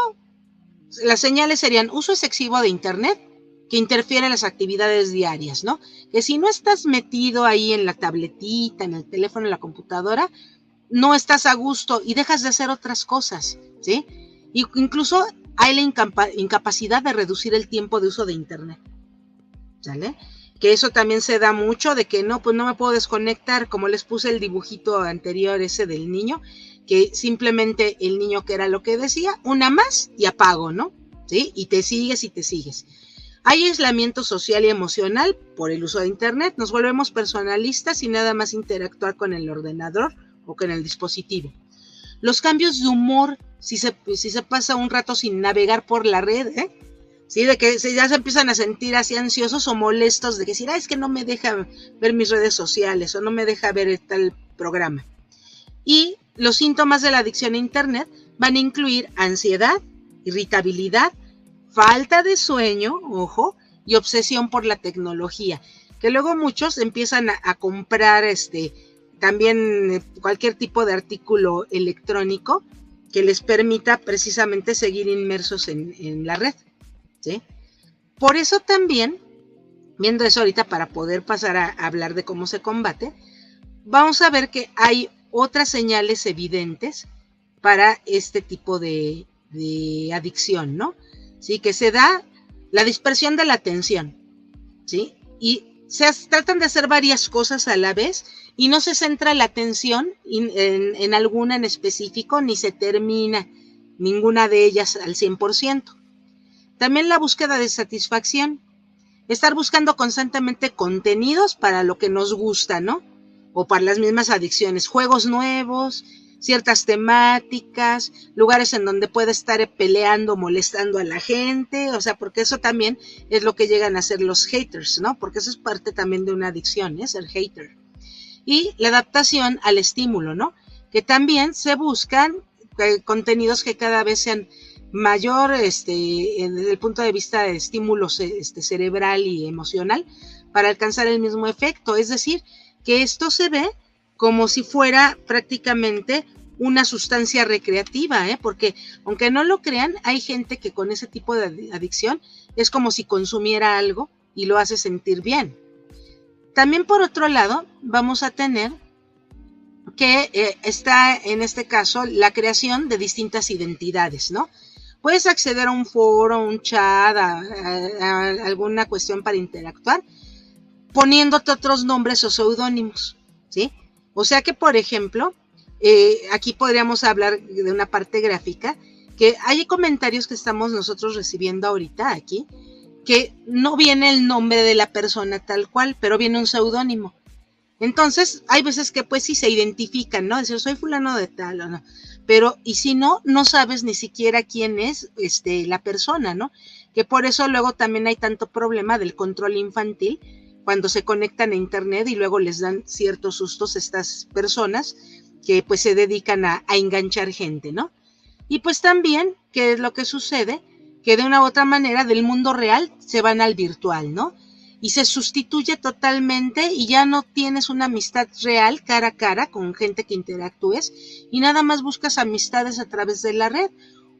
las señales serían uso excesivo de Internet que interfiere en las actividades diarias, ¿no? Que si no estás metido ahí en la tabletita, en el teléfono, en la computadora, no estás a gusto y dejas de hacer otras cosas, ¿sí? Y incluso hay la incapacidad de reducir el tiempo de uso de Internet, ¿sale? Que eso también se da mucho de que no, pues no me puedo desconectar, como les puse el dibujito anterior ese del niño, que simplemente el niño, que era lo que decía, una más y apago, ¿no? ¿Sí? Y te sigues y te sigues. Hay aislamiento social y emocional por el uso de Internet, nos volvemos personalistas y nada más interactuar con el ordenador o con el dispositivo. Los cambios de humor, si se pasa un rato sin navegar por la red, ¿sí? De que ya se empiezan a sentir así ansiosos o molestos de que decir, es que no me deja ver mis redes sociales o no me deja ver tal programa. Y los síntomas de la adicción a Internet van a incluir ansiedad, irritabilidad, falta de sueño, ojo, y obsesión por la tecnología, que luego muchos empiezan a comprar también cualquier tipo de artículo electrónico que les permita precisamente seguir inmersos en la red, ¿sí? Por eso también, viendo eso ahorita para poder pasar a hablar de cómo se combate, vamos a ver que hay otras señales evidentes para este tipo de adicción, ¿no? ¿Sí? Que se da la dispersión de la atención, ¿sí? Y se tratan de hacer varias cosas a la vez y no se centra la atención en alguna en específico, ni se termina ninguna de ellas al 100%. También la búsqueda de satisfacción, estar buscando constantemente contenidos para lo que nos gusta, ¿no? O para las mismas adicciones, juegos nuevos, ciertas temáticas, lugares en donde puede estar peleando, molestando a la gente, o sea, porque eso también es lo que llegan a ser los haters, ¿no? Porque eso es parte también de una adicción, ¿eh? Ser hater. Y la adaptación al estímulo, ¿no? Que también se buscan contenidos que cada vez sean mayor desde el punto de vista de estímulo cerebral y emocional para alcanzar el mismo efecto, es decir, que esto se ve como si fuera prácticamente una sustancia recreativa, porque aunque no lo crean, hay gente que con ese tipo de adicción es como si consumiera algo y lo hace sentir bien. También por otro lado, vamos a tener que está en este caso la creación de distintas identidades, ¿no? Puedes acceder a un foro, un chat, a alguna cuestión para interactuar, poniéndote otros nombres o seudónimos, ¿sí? O sea que, por ejemplo, aquí podríamos hablar de una parte gráfica, que hay comentarios que estamos nosotros recibiendo ahorita aquí, que no viene el nombre de la persona tal cual, pero viene un seudónimo. Entonces, hay veces que pues sí se identifican, ¿no? Decir, soy fulano de tal o no. Pero, y si no, no sabes ni siquiera quién es la persona, ¿no? Que por eso luego también hay tanto problema del control infantil, cuando se conectan a internet y luego les dan ciertos sustos estas personas que pues se dedican a enganchar gente, ¿no? Y pues también, ¿qué es lo que sucede? Que de una u otra manera del mundo real se van al virtual, ¿no? Y se sustituye totalmente y ya no tienes una amistad real cara a cara con gente que interactúes y nada más buscas amistades a través de la red.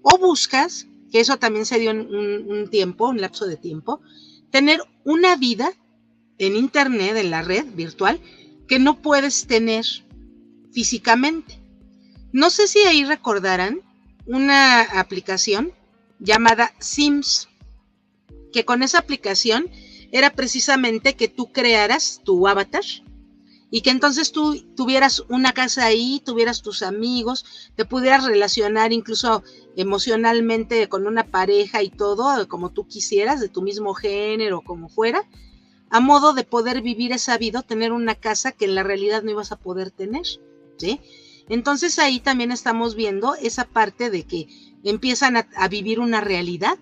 O buscas, que eso también se dio en un lapso de tiempo, tener una vida en internet, en la red virtual, que no puedes tener físicamente. No sé si ahí recordarán una aplicación llamada Sims, que con esa aplicación era precisamente que tú crearas tu avatar y que entonces tú tuvieras una casa ahí, tuvieras tus amigos, te pudieras relacionar incluso emocionalmente con una pareja y todo, como tú quisieras, de tu mismo género, como fuera, a modo de poder vivir esa vida, tener una casa que en la realidad no ibas a poder tener, ¿sí? Entonces ahí también estamos viendo esa parte de que empiezan a vivir una realidad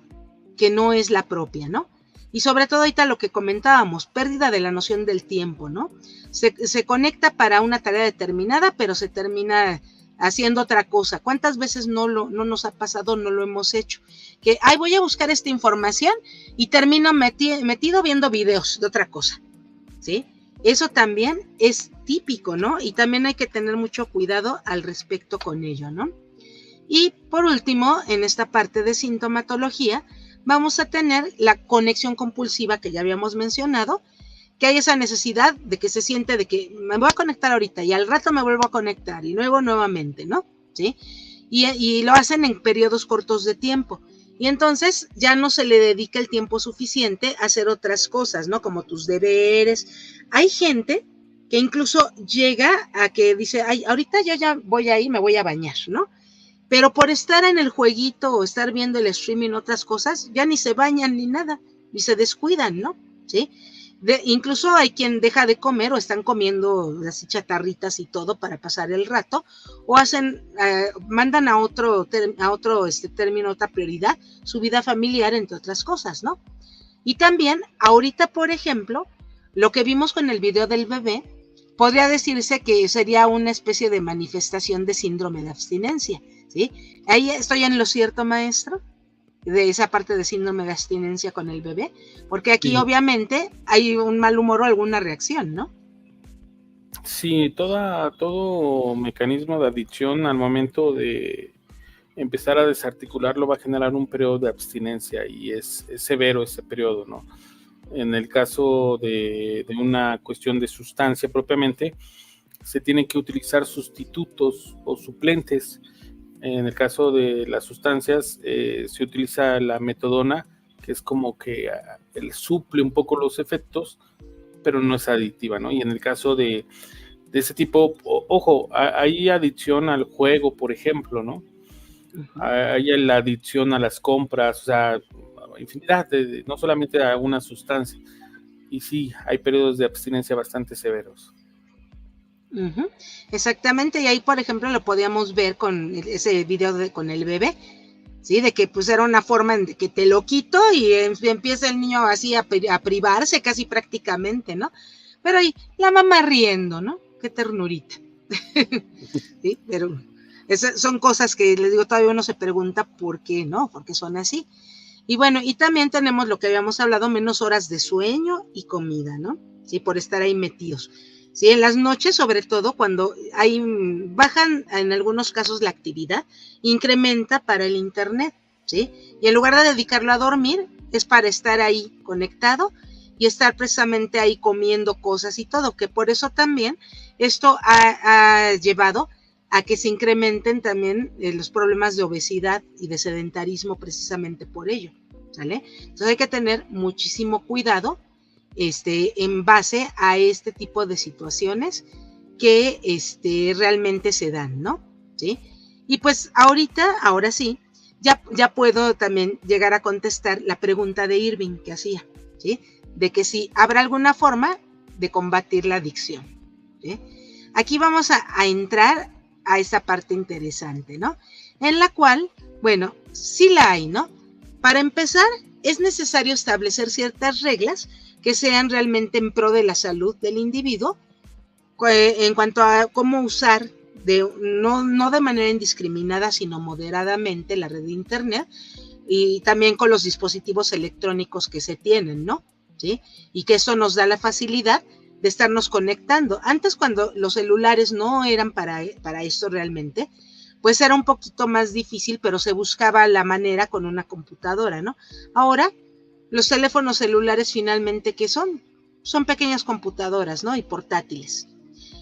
que no es la propia, ¿no? Y sobre todo ahorita lo que comentábamos, pérdida de la noción del tiempo, ¿no? Se conecta para una tarea determinada, pero se termina haciendo otra cosa. ¿Cuántas veces no nos ha pasado, no lo hemos hecho? Que, voy a buscar esta información y termino metido viendo videos de otra cosa, ¿sí? Eso también es típico, ¿no? Y también hay que tener mucho cuidado al respecto con ello, ¿no? Y por último, en esta parte de sintomatología, vamos a tener la conexión compulsiva que ya habíamos mencionado, que hay esa necesidad de que se siente de que me voy a conectar ahorita y al rato me vuelvo a conectar y luego nuevamente, ¿no? ¿Sí? Y lo hacen en periodos cortos de tiempo. Y entonces ya no se le dedica el tiempo suficiente a hacer otras cosas, ¿no? Como tus deberes. Hay gente que incluso llega a que dice, ay, ahorita yo ya voy a ir, me voy a bañar, ¿no? Pero por estar en el jueguito o estar viendo el streaming, otras cosas, ya ni se bañan ni nada, ni se descuidan, ¿no? ¿Sí? Incluso hay quien deja de comer o están comiendo así chatarritas y todo para pasar el rato, o mandan a otro término, otra prioridad, su vida familiar, entre otras cosas, ¿no? Y también, ahorita, por ejemplo, lo que vimos con el video del bebé, podría decirse que sería una especie de manifestación de síndrome de abstinencia, ¿sí? Ahí estoy en lo cierto, maestro, de esa parte de síndrome de abstinencia con el bebé, porque aquí obviamente hay un mal humor o alguna reacción, ¿no? Sí, todo mecanismo de adicción al momento de empezar a desarticularlo va a generar un periodo de abstinencia y es severo ese periodo, ¿no? En el caso de una cuestión de sustancia propiamente, se tienen que utilizar sustitutos o suplentes. En el caso de las sustancias, se utiliza la metadona, que es como que suple un poco los efectos, pero no es adictiva, ¿no? Y en el caso de ese tipo, ojo, hay adicción al juego, por ejemplo, ¿no? Hay la adicción a las compras, o sea, infinidad, no solamente a una sustancia. Y sí, hay periodos de abstinencia bastante severos. Exactamente, y ahí por ejemplo lo podíamos ver con ese video con el bebé, ¿sí? De que pues era una forma en que te lo quito y empieza el niño así a privarse casi prácticamente, ¿no? Pero ahí la mamá riendo, ¿no? Qué ternurita. ¿Sí? Pero esas son cosas que les digo, todavía uno se pregunta por qué, ¿no? ¿Por qué son así? Y bueno, y también tenemos lo que habíamos hablado, menos horas de sueño y comida, ¿no? Sí, por estar ahí metidos. Sí, en las noches, sobre todo, cuando bajan en algunos casos la actividad, incrementa para el internet, ¿sí? Y en lugar de dedicarlo a dormir, es para estar ahí conectado y estar precisamente ahí comiendo cosas y todo, que por eso también esto ha llevado a que se incrementen también los problemas de obesidad y de sedentarismo precisamente por ello, ¿sale? Entonces hay que tener muchísimo cuidado en base a este tipo de situaciones que realmente se dan, ¿no? ¿Sí? Y pues ahora sí, ya puedo también llegar a contestar la pregunta de Irving que hacía, ¿sí? De que si habrá alguna forma de combatir la adicción, ¿sí? Aquí vamos a entrar a esa parte interesante, ¿no? En la cual, bueno, sí la hay, ¿no? Para empezar, es necesario establecer ciertas reglas que sean realmente en pro de la salud del individuo, en cuanto a cómo usar, no de manera indiscriminada, sino moderadamente la red de internet, y también con los dispositivos electrónicos que se tienen, ¿no? ¿Sí? Y que eso nos da la facilidad de estarnos conectando. Antes, cuando los celulares no eran para esto realmente, pues era un poquito más difícil, pero se buscaba la manera con una computadora, ¿no? Ahora, los teléfonos celulares finalmente, ¿qué son? Son pequeñas computadoras, ¿no? Y portátiles.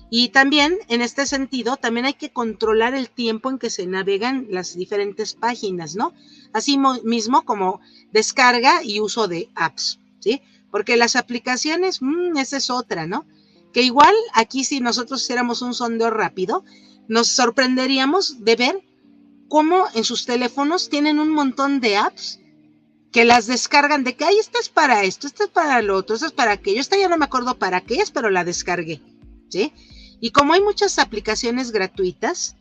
Y también, en este sentido, también hay que controlar el tiempo en que se navegan las diferentes páginas, ¿no? Así mismo como descarga y uso de apps, ¿sí? Porque las aplicaciones, esa es otra, ¿no? Que igual, aquí si nosotros hiciéramos un sondeo rápido, nos sorprenderíamos de ver cómo en sus teléfonos tienen un montón de apps que las descargan de que, ay, esta es para esto, esta es para lo otro, esta es para aquello, esta ya no me acuerdo para qué es, pero la descargué, ¿sí? Y como hay muchas aplicaciones gratuitas,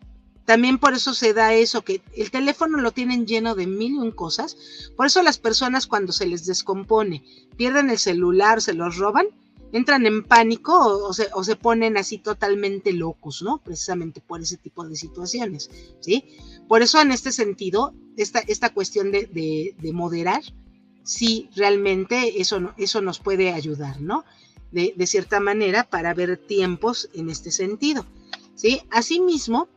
también por eso se da eso, que el teléfono lo tienen lleno de mil y un cosas. Por eso las personas cuando se les descompone, pierden el celular, se los roban, entran en pánico o se ponen así totalmente locos, ¿no? Precisamente por ese tipo de situaciones, ¿sí? Por eso en este sentido, esta cuestión de moderar, sí, realmente eso nos puede ayudar, ¿no? De cierta manera para ver tiempos en este sentido, ¿sí? Asimismo,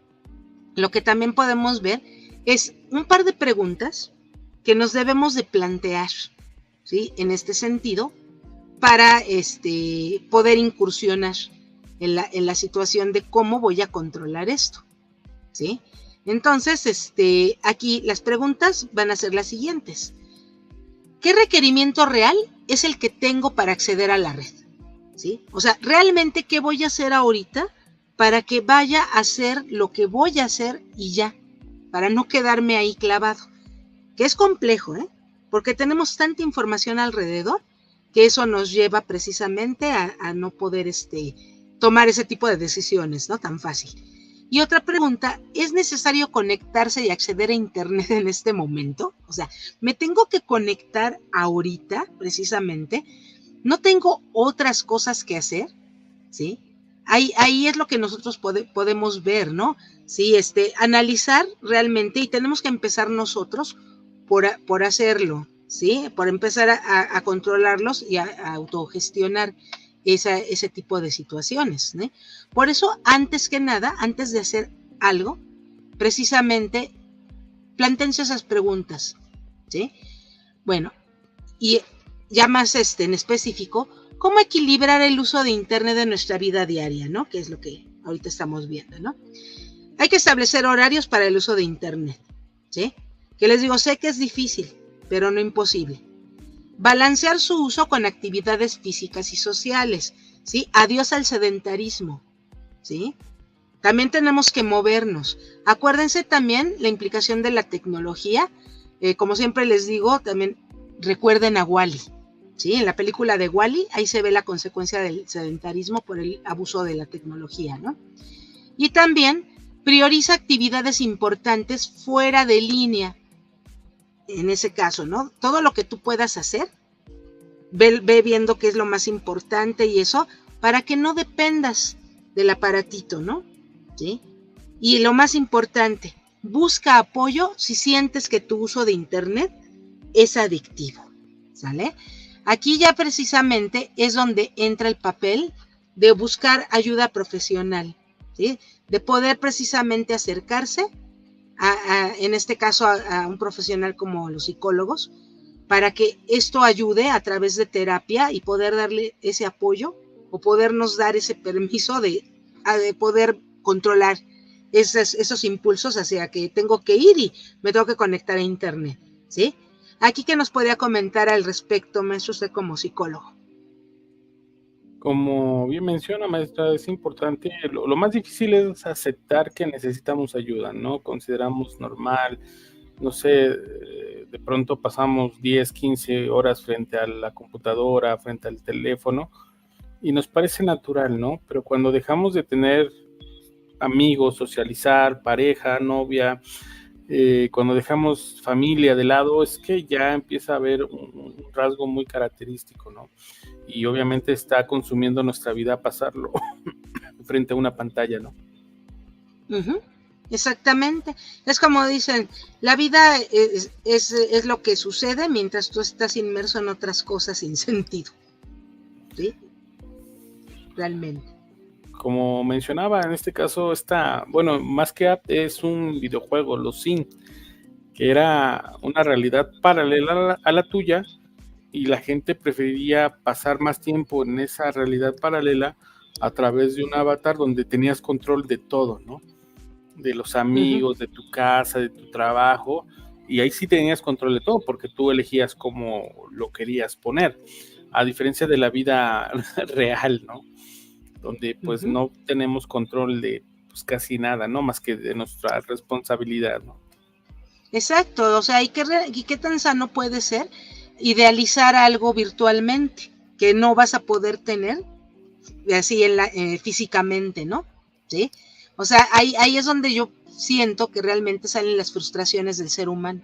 lo que también podemos ver es un par de preguntas que nos debemos de plantear, ¿sí? En este sentido, para poder incursionar en la situación de cómo voy a controlar esto, ¿sí? Entonces, aquí las preguntas van a ser las siguientes. ¿Qué requerimiento real es el que tengo para acceder a la red? ¿Sí? O sea, ¿realmente qué voy a hacer ahorita para que vaya a hacer lo que voy a hacer y ya? Para no quedarme ahí clavado. Que es complejo, ¿eh? Porque tenemos tanta información alrededor que eso nos lleva precisamente a no poder tomar ese tipo de decisiones, ¿no? Tan fácil. Y otra pregunta, ¿es necesario conectarse y acceder a Internet en este momento? O sea, ¿me tengo que conectar ahorita, precisamente? ¿No tengo otras cosas que hacer? ¿Sí? Ahí es lo que nosotros podemos ver, ¿no? Sí, analizar realmente, y tenemos que empezar nosotros por hacerlo, ¿sí? Por empezar a controlarlos y a autogestionar ese tipo de situaciones, ¿sí? Por eso, antes que nada, antes de hacer algo, precisamente, plántense esas preguntas, ¿sí? Bueno, y ya más en específico, ¿cómo equilibrar el uso de Internet en nuestra vida diaria, ¿no? Que es lo que ahorita estamos viendo, ¿no? Hay que establecer horarios para el uso de Internet, ¿sí? Que les digo, sé que es difícil, pero no imposible. Balancear su uso con actividades físicas y sociales, ¿sí? Adiós al sedentarismo, ¿sí? También tenemos que movernos. Acuérdense también la implicación de la tecnología. Como siempre les digo, también recuerden a Wall-E, ¿sí? En la película de Wall-E, ahí se ve la consecuencia del sedentarismo por el abuso de la tecnología, ¿no? Y también prioriza actividades importantes fuera de línea. En ese caso, ¿no? Todo lo que tú puedas hacer, ve viendo qué es lo más importante y eso, para que no dependas del aparatito, ¿no? ¿Sí? Y lo más importante, busca apoyo si sientes que tu uso de Internet es adictivo, ¿sale? Aquí ya precisamente es donde entra el papel de buscar ayuda profesional, ¿sí? De poder precisamente acercarse en este caso a un profesional como los psicólogos, para que esto ayude a través de terapia y poder darle ese apoyo o podernos dar ese permiso de poder controlar esos impulsos hacia que tengo que ir y me tengo que conectar a Internet, ¿sí? Aquí, ¿qué nos podría comentar al respecto, maestro, usted como psicólogo? Como bien menciona, maestra, es importante, lo más difícil es aceptar que necesitamos ayuda, ¿no? Consideramos normal, no sé, de pronto pasamos 10, 15 horas frente a la computadora, frente al teléfono, y nos parece natural, ¿no? Pero cuando dejamos de tener amigos, socializar, pareja, novia, cuando dejamos familia de lado, es que ya empieza a haber un rasgo muy característico, ¿no? Y obviamente está consumiendo nuestra vida pasarlo frente a una pantalla, ¿no? Exactamente. Es como dicen, la vida es lo que sucede mientras tú estás inmerso en otras cosas sin sentido, ¿sí? Realmente. Como mencionaba, en este caso bueno, más que app es un videojuego, los Sims, que era una realidad paralela a la tuya, y la gente preferiría pasar más tiempo en esa realidad paralela a través de un avatar donde tenías control de todo, ¿no? De los amigos, de tu casa, de tu trabajo, y ahí sí tenías control de todo porque tú elegías cómo lo querías poner, a diferencia de la vida real, ¿no? Donde pues no tenemos control de pues casi nada, ¿no? Más que de nuestra responsabilidad, ¿no? Exacto, o sea, ¿y qué tan sano puede ser idealizar algo virtualmente que no vas a poder tener así físicamente, ¿no? ¿Sí? O sea, ahí es donde yo siento que realmente salen las frustraciones del ser humano,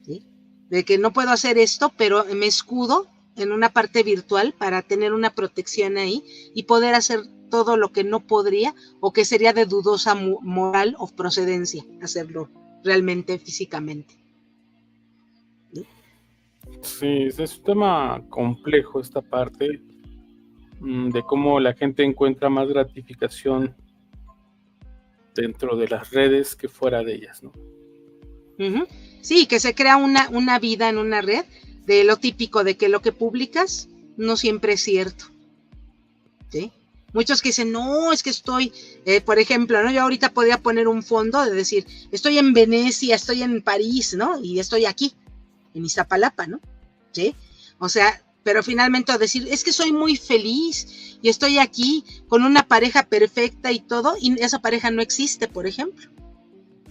¿sí? De que no puedo hacer esto, pero me escudo en una parte virtual para tener una protección ahí y poder hacer todo lo que no podría o que sería de dudosa moral o procedencia hacerlo realmente físicamente. Sí, es un tema complejo esta parte de cómo la gente encuentra más gratificación dentro de las redes que fuera de ellas, ¿no? Uh-huh. Sí, que se crea una vida en una red de lo típico de que lo que publicas no siempre es cierto, ¿sí? Muchos que dicen, no, es que estoy, por ejemplo, ¿no? Yo ahorita podría poner un fondo de decir, estoy en Venecia, estoy en París, ¿no? Y estoy aquí, en Iztapalapa, ¿no? ¿Sí? O sea, pero finalmente decir, es que soy muy feliz y estoy aquí con una pareja perfecta y todo, y esa pareja no existe, por ejemplo,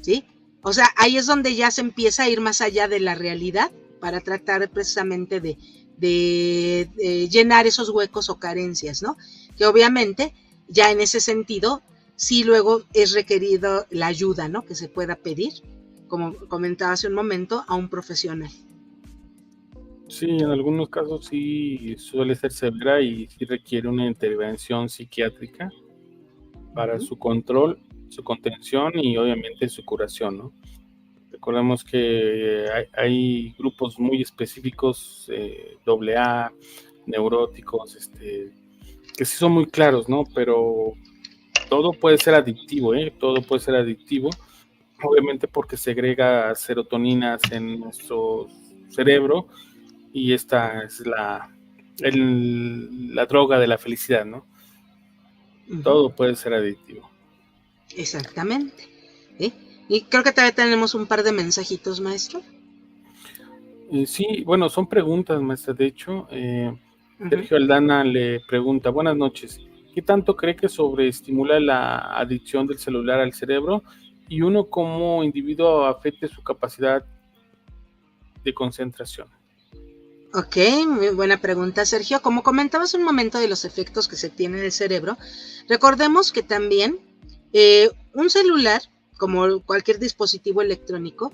¿sí? O sea, ahí es donde ya se empieza a ir más allá de la realidad para tratar precisamente de llenar esos huecos o carencias, ¿no? Que obviamente ya en ese sentido sí luego es requerido la ayuda, ¿no? Que se pueda pedir, como comentaba hace un momento, a un profesional. Sí, en algunos casos sí suele ser severa y sí requiere una intervención psiquiátrica para su control, su contención y obviamente su curación, ¿no? Recordemos que hay grupos muy específicos, AA, neuróticos, que sí son muy claros, ¿no? Pero todo puede ser adictivo, ¿eh? Todo puede ser adictivo, obviamente porque segrega serotoninas en nuestro cerebro y esta es la droga de la felicidad, ¿no? Uh-huh. Todo puede ser adictivo. Exactamente. Y creo que todavía tenemos un par de mensajitos, maestro. Sí, bueno, son preguntas, maestra. De hecho, Sergio Aldana le pregunta, buenas noches, ¿qué tanto cree que sobreestimula la adicción del celular al cerebro y uno como individuo afecte su capacidad de concentración? Ok, muy buena pregunta, Sergio. Como comentabas un momento de los efectos que se tiene en el cerebro, recordemos que también un celular, como cualquier dispositivo electrónico,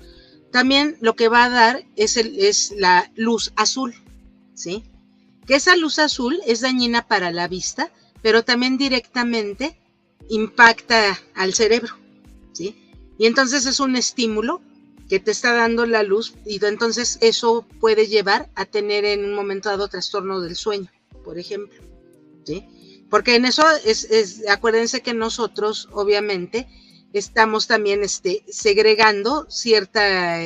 también lo que va a dar es la luz azul, ¿sí? Que esa luz azul es dañina para la vista, pero también directamente impacta al cerebro, ¿sí? Y entonces es un estímulo que te está dando la luz y entonces eso puede llevar a tener en un momento dado trastorno del sueño, por ejemplo, ¿sí? Porque en eso acuérdense que nosotros obviamente estamos también segregando cierta,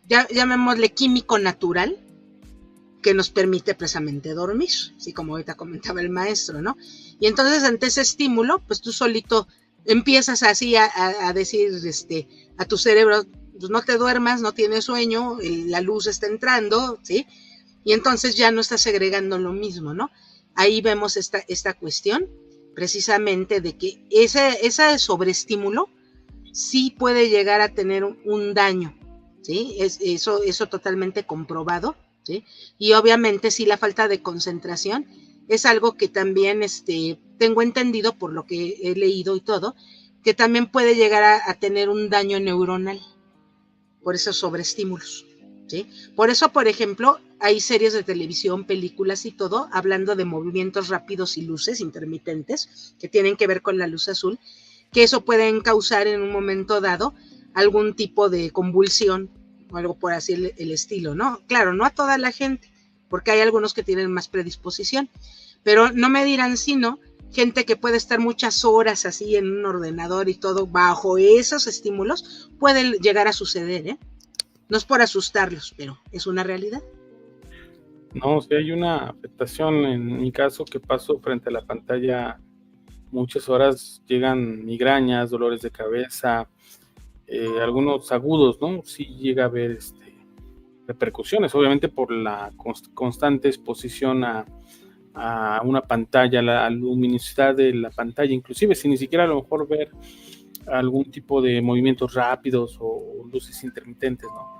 llamémosle químico natural, que nos permite precisamente dormir, así como ahorita comentaba el maestro, ¿no? Y entonces ante ese estímulo, pues tú solito empiezas así a decir a tu cerebro, pues no te duermas, no tienes sueño, la luz está entrando, ¿sí? Y entonces ya no estás segregando lo mismo, ¿no? Ahí vemos esta cuestión precisamente de que ese sobreestímulo sí puede llegar a tener un daño, ¿sí? Eso totalmente comprobado, ¿sí? Y obviamente sí la falta de concentración es algo que también tengo entendido por lo que he leído y todo, que también puede llegar a tener un daño neuronal por esos sobreestímulos, ¿sí? Por eso, por ejemplo, hay series de televisión, películas y todo, hablando de movimientos rápidos y luces intermitentes que tienen que ver con la luz azul, que eso pueden causar en un momento dado algún tipo de convulsión o algo por así el estilo, ¿no? Claro, no a toda la gente, porque hay algunos que tienen más predisposición, pero no me dirán sino gente que puede estar muchas horas así en un ordenador y todo bajo esos estímulos, puede llegar a suceder, ¿eh? No es por asustarlos, pero es una realidad. No, si hay una afectación, en mi caso, que paso frente a la pantalla muchas horas, llegan migrañas, dolores de cabeza, algunos agudos, ¿no? Sí llega a haber repercusiones, obviamente por la constante exposición a una pantalla, la luminosidad de la pantalla, inclusive sin ni siquiera a lo mejor ver algún tipo de movimientos rápidos o luces intermitentes, ¿no?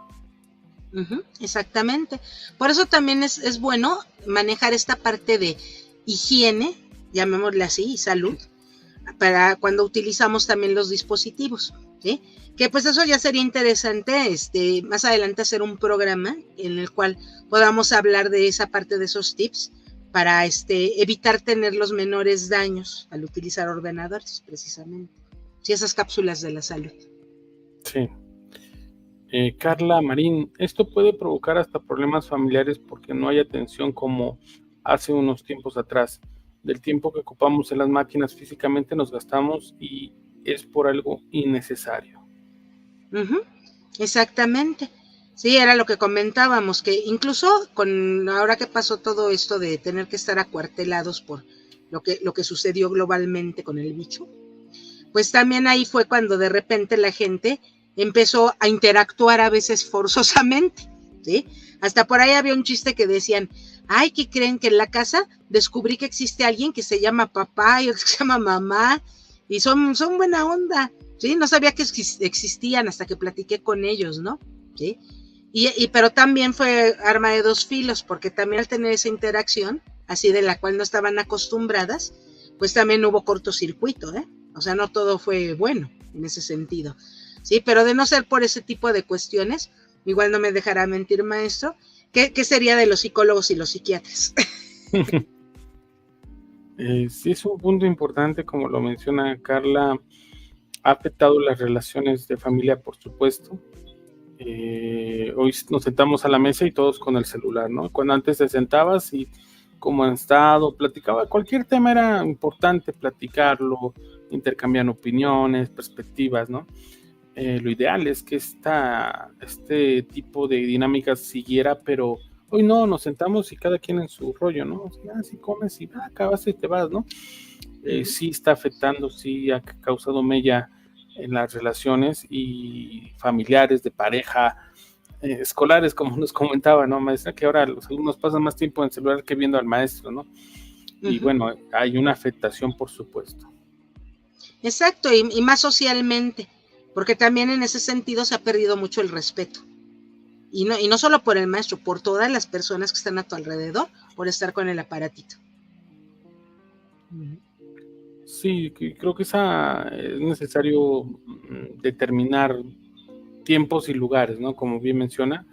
Exactamente. Por eso también es bueno manejar esta parte de higiene, llamémosle así, y salud, para cuando utilizamos también los dispositivos. ¿sí? Que pues eso ya sería interesante, más adelante hacer un programa en el cual podamos hablar de esa parte de esos tips para evitar tener los menores daños al utilizar ordenadores, precisamente. Sí, esas cápsulas de la salud. Sí. Carla Marín, esto puede provocar hasta problemas familiares porque no hay atención como hace unos tiempos atrás. Del tiempo que ocupamos en las máquinas físicamente nos gastamos y es por algo innecesario. Uh-huh. Exactamente. Sí, era lo que comentábamos, que incluso con ahora que pasó todo esto de tener que estar acuartelados por lo que sucedió globalmente con el bicho, pues también ahí fue cuando de repente la gente empezó a interactuar a veces forzosamente, ¿sí? Hasta por ahí había un chiste que decían, ay, ¿qué creen? Que en la casa descubrí que existe alguien que se llama papá y otro que se llama mamá, y son buena onda, ¿sí? No sabía que existían hasta que platiqué con ellos, ¿no? ¿Sí? Pero también fue arma de dos filos, porque también al tener esa interacción, así de la cual no estaban acostumbradas, pues también hubo cortocircuito, ¿eh? O sea, no todo fue bueno en ese sentido, ¿sí? Pero de no ser por ese tipo de cuestiones, igual no me dejará mentir, maestro, ¿qué sería de los psicólogos y los psiquiatras? Sí, es un punto importante, como lo menciona Carla, ha afectado las relaciones de familia, por supuesto. Hoy nos sentamos a la mesa y todos con el celular, ¿no? Cuando antes te sentabas y cómo han estado, platicaba, cualquier tema era importante platicarlo, intercambiar opiniones, perspectivas, ¿no? Lo ideal es que este tipo de dinámicas siguiera, pero hoy no, nos sentamos y cada quien en su rollo, ¿no? O sea, si comes y acabas y te vas, ¿no? Sí está afectando, sí ha causado mella en las relaciones y familiares, de pareja, escolares, como nos comentaba, ¿no, maestra? Que ahora los alumnos pasan más tiempo en el celular que viendo al maestro, ¿no? Y bueno, hay una afectación, por supuesto. Exacto, y más socialmente, porque también en ese sentido se ha perdido mucho el respeto. Y no solo por el maestro, por todas las personas que están a tu alrededor, por estar con el aparatito. Sí, creo que es necesario determinar tiempos y lugares, ¿no? Como bien menciona,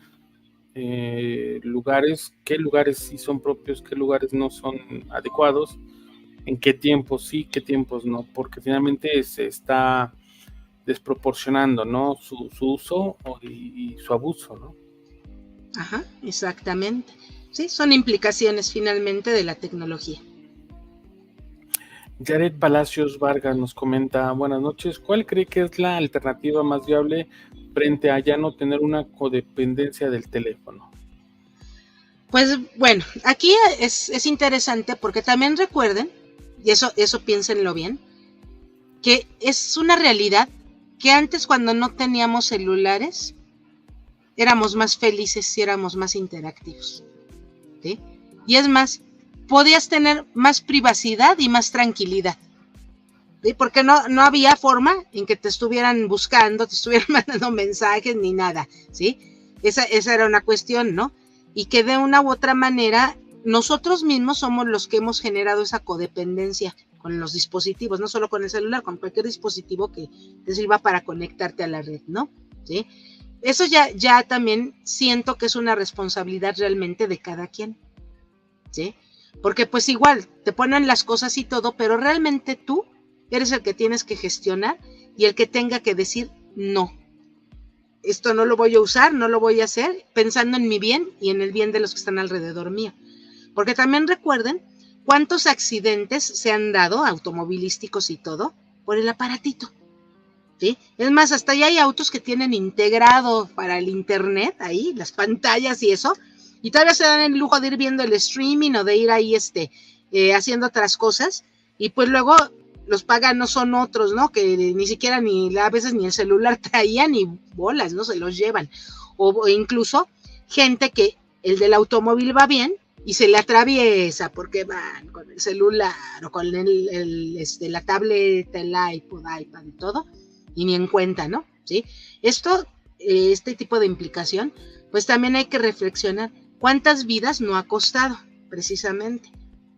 lugares, qué lugares sí son propios, qué lugares no son adecuados, en qué tiempos sí, qué tiempos no, porque finalmente se está desproporcionando, ¿no? Su uso y su abuso, ¿no? Ajá, exactamente. Sí, son implicaciones finalmente de la tecnología. Jared Palacios Vargas nos comenta, buenas noches, ¿cuál cree que es la alternativa más viable frente a ya no tener una codependencia del teléfono? Pues bueno, aquí es interesante porque también recuerden, y eso piénsenlo bien, que es una realidad que antes cuando no teníamos celulares éramos más felices y éramos más interactivos, ¿sí? Y es más, podías tener más privacidad y más tranquilidad, ¿sí? Porque no había forma en que te estuvieran buscando, te estuvieran mandando mensajes ni nada, ¿sí? Esa era una cuestión, ¿no? Y que de una u otra manera nosotros mismos somos los que hemos generado esa codependencia con los dispositivos, no solo con el celular, con cualquier dispositivo que te sirva para conectarte a la red, ¿no? ¿Sí? Eso ya también siento que es una responsabilidad realmente de cada quien, ¿sí? Porque pues igual te ponen las cosas y todo, pero realmente tú eres el que tienes que gestionar y el que tenga que decir no. Esto no lo voy a usar, no lo voy a hacer, pensando en mi bien y en el bien de los que están alrededor mío. Porque también recuerden cuántos accidentes se han dado, automovilísticos y todo, por el aparatito, ¿sí? Es más, hasta ya hay autos que tienen integrado para el internet, ahí, las pantallas y eso, y todavía se dan el lujo de ir viendo el streaming o de ir ahí haciendo otras cosas, y pues luego los paganos son otros, ¿no? Que ni siquiera a veces ni el celular traían ni bolas, ¿no? Se los llevan. O incluso gente que el del automóvil va bien y se le atraviesa porque van con el celular o con la tableta, el iPod, iPad y todo, y ni en cuenta, ¿no? ¿Sí? Este tipo de implicación, pues también hay que reflexionar cuántas vidas no ha costado, precisamente.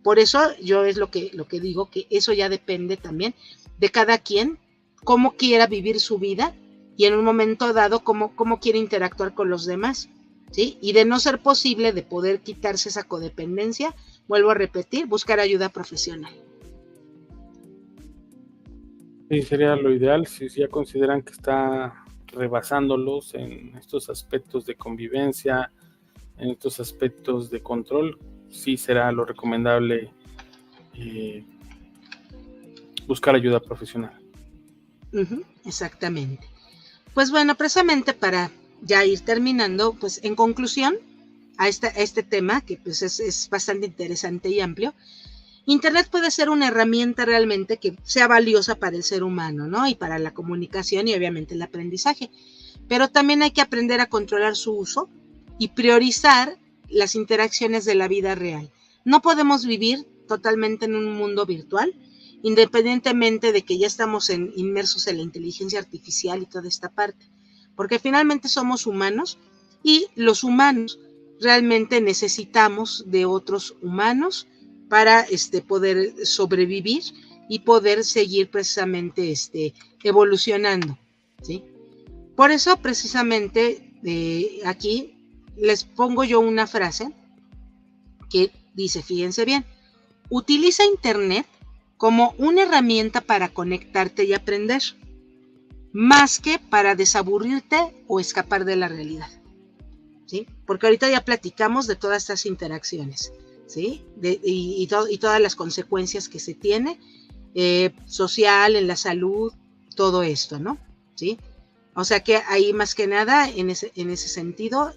Por eso yo es lo que digo, que eso ya depende también de cada quien cómo quiera vivir su vida y en un momento dado cómo quiere interactuar con los demás, ¿sí? Y de no ser posible de poder quitarse esa codependencia, vuelvo a repetir, buscar ayuda profesional. Sí, sería lo ideal si ya consideran que está rebasándolos en estos aspectos de convivencia, en estos aspectos de control, sí será lo recomendable buscar ayuda profesional. Exactamente. Pues bueno, precisamente para ya ir terminando, pues en conclusión a este tema, que pues es bastante interesante y amplio, Internet puede ser una herramienta realmente que sea valiosa para el ser humano, ¿no? Y para la comunicación y obviamente el aprendizaje. Pero también hay que aprender a controlar su uso y priorizar las interacciones de la vida real. No podemos vivir totalmente en un mundo virtual, independientemente de que ya estamos inmersos en la inteligencia artificial y toda esta parte, porque finalmente somos humanos y los humanos realmente necesitamos de otros humanos para poder sobrevivir y poder seguir precisamente evolucionando, ¿sí? Por eso precisamente aquí les pongo yo una frase que dice, fíjense bien, utiliza Internet como una herramienta para conectarte y aprender, más que para desaburrirte o escapar de la realidad, ¿sí? Porque ahorita ya platicamos de todas estas interacciones, ¿sí? Y todas las consecuencias que se tiene, social, en la salud, todo esto, ¿no? ¿Sí? O sea que ahí más que nada, en ese sentido,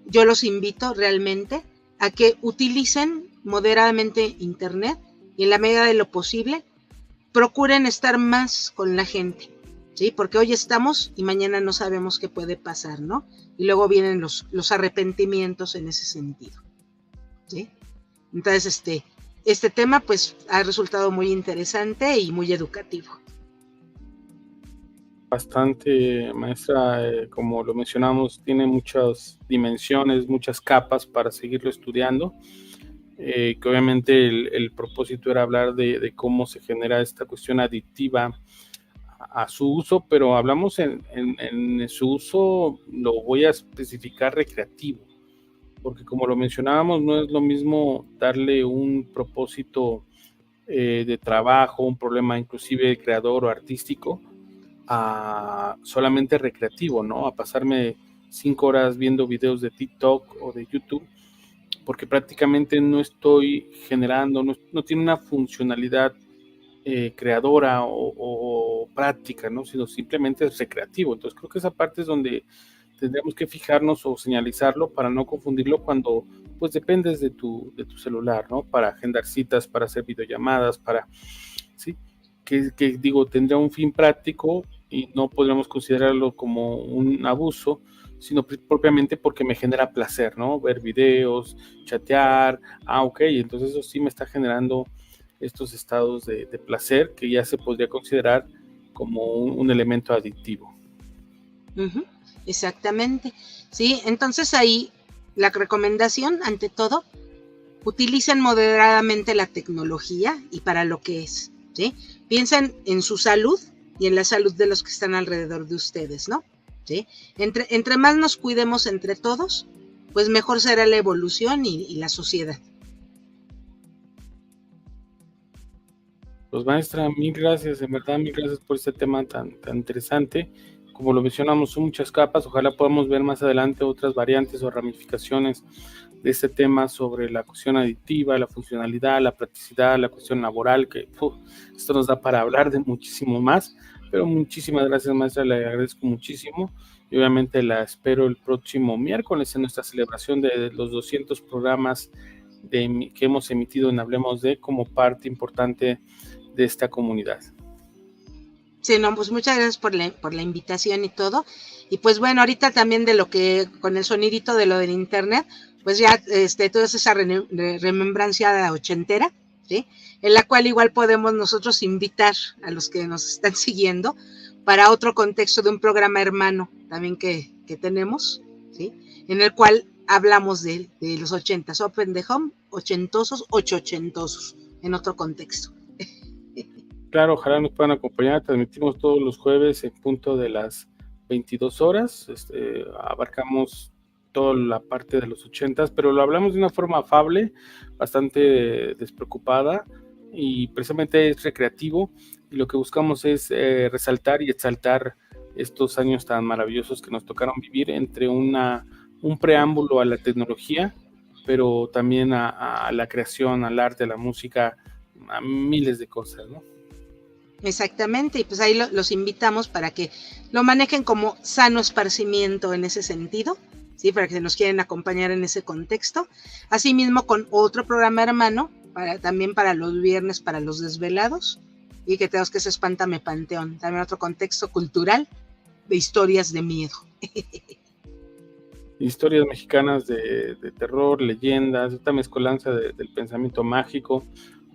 yo los invito realmente a que utilicen moderadamente Internet y en la medida de lo posible procuren estar más con la gente, ¿sí? Porque hoy estamos y mañana no sabemos qué puede pasar, ¿no? Y luego vienen los arrepentimientos en ese sentido, ¿sí? Entonces, este tema pues ha resultado muy interesante y muy educativo. Bastante, maestra, como lo mencionamos, tiene muchas dimensiones, muchas capas para seguirlo estudiando, que obviamente el propósito era hablar de cómo se genera esta cuestión adictiva a su uso, pero hablamos en su uso, lo voy a especificar recreativo, porque como lo mencionábamos, no es lo mismo darle un propósito de trabajo, un problema inclusive creador o artístico, a solamente recreativo, ¿no? A pasarme 5 horas viendo videos de TikTok o de YouTube, porque prácticamente no estoy generando, no tiene una funcionalidad creadora o práctica, ¿no? Sino simplemente es recreativo. Entonces creo que esa parte es donde tendríamos que fijarnos o señalizarlo para no confundirlo cuando pues dependes de tu celular, ¿no? Para agendar citas, para hacer videollamadas, para, ¿sí? Que digo, tendría un fin práctico y no podríamos considerarlo como un abuso, sino propiamente porque me genera placer, ¿no? Ver videos, chatear, ok, entonces eso sí me está generando estos estados de placer que ya se podría considerar como un elemento adictivo. Exactamente, sí, entonces ahí la recomendación, ante todo, utilicen moderadamente la tecnología y para lo que es, ¿sí? Piensen en su salud y en la salud de los que están alrededor de ustedes, ¿no? ¿Sí? Entre más nos cuidemos entre todos, pues mejor será la evolución y la sociedad. Pues maestra, mil gracias, en verdad, mil gracias por este tema tan interesante. Como lo mencionamos, son muchas capas, ojalá podamos ver más adelante otras variantes o ramificaciones de este tema sobre la cuestión adictiva, la funcionalidad, la practicidad, la cuestión laboral, que esto nos da para hablar de muchísimo más, pero muchísimas gracias, maestra, le agradezco muchísimo y obviamente la espero el próximo miércoles en nuestra celebración de los 200 programas que hemos emitido en Hablemos de como parte importante de esta comunidad. Sí, no, pues muchas gracias por la invitación y todo. Y pues bueno, ahorita también de lo que, con el sonidito de lo del internet, pues ya toda esa remembrancia ochentera, ¿sí? En la cual igual podemos nosotros invitar a los que nos están siguiendo para otro contexto de un programa hermano también que tenemos, ¿sí? En el cual hablamos de los 80s, Open the Home, ochentosos, ochentosos, en otro contexto. Claro, ojalá nos puedan acompañar. Transmitimos todos los jueves en punto de las 22 horas. Abarcamos toda la parte de los 80s, pero lo hablamos de una forma afable, bastante despreocupada, y precisamente es recreativo, y lo que buscamos es resaltar y exaltar estos años tan maravillosos que nos tocaron vivir entre un preámbulo a la tecnología, pero también a la creación, al arte, a la música, a miles de cosas, ¿no? Exactamente, y pues ahí los invitamos para que lo manejen como sano esparcimiento en ese sentido, ¿sí? Para que se nos quieren acompañar en ese contexto. Asimismo, con otro programa hermano, también para los viernes, para los desvelados, y que tenemos que se Espántame Panteón, también otro contexto cultural de historias de miedo. Historias mexicanas de terror, leyendas, esta mezcolanza del pensamiento mágico,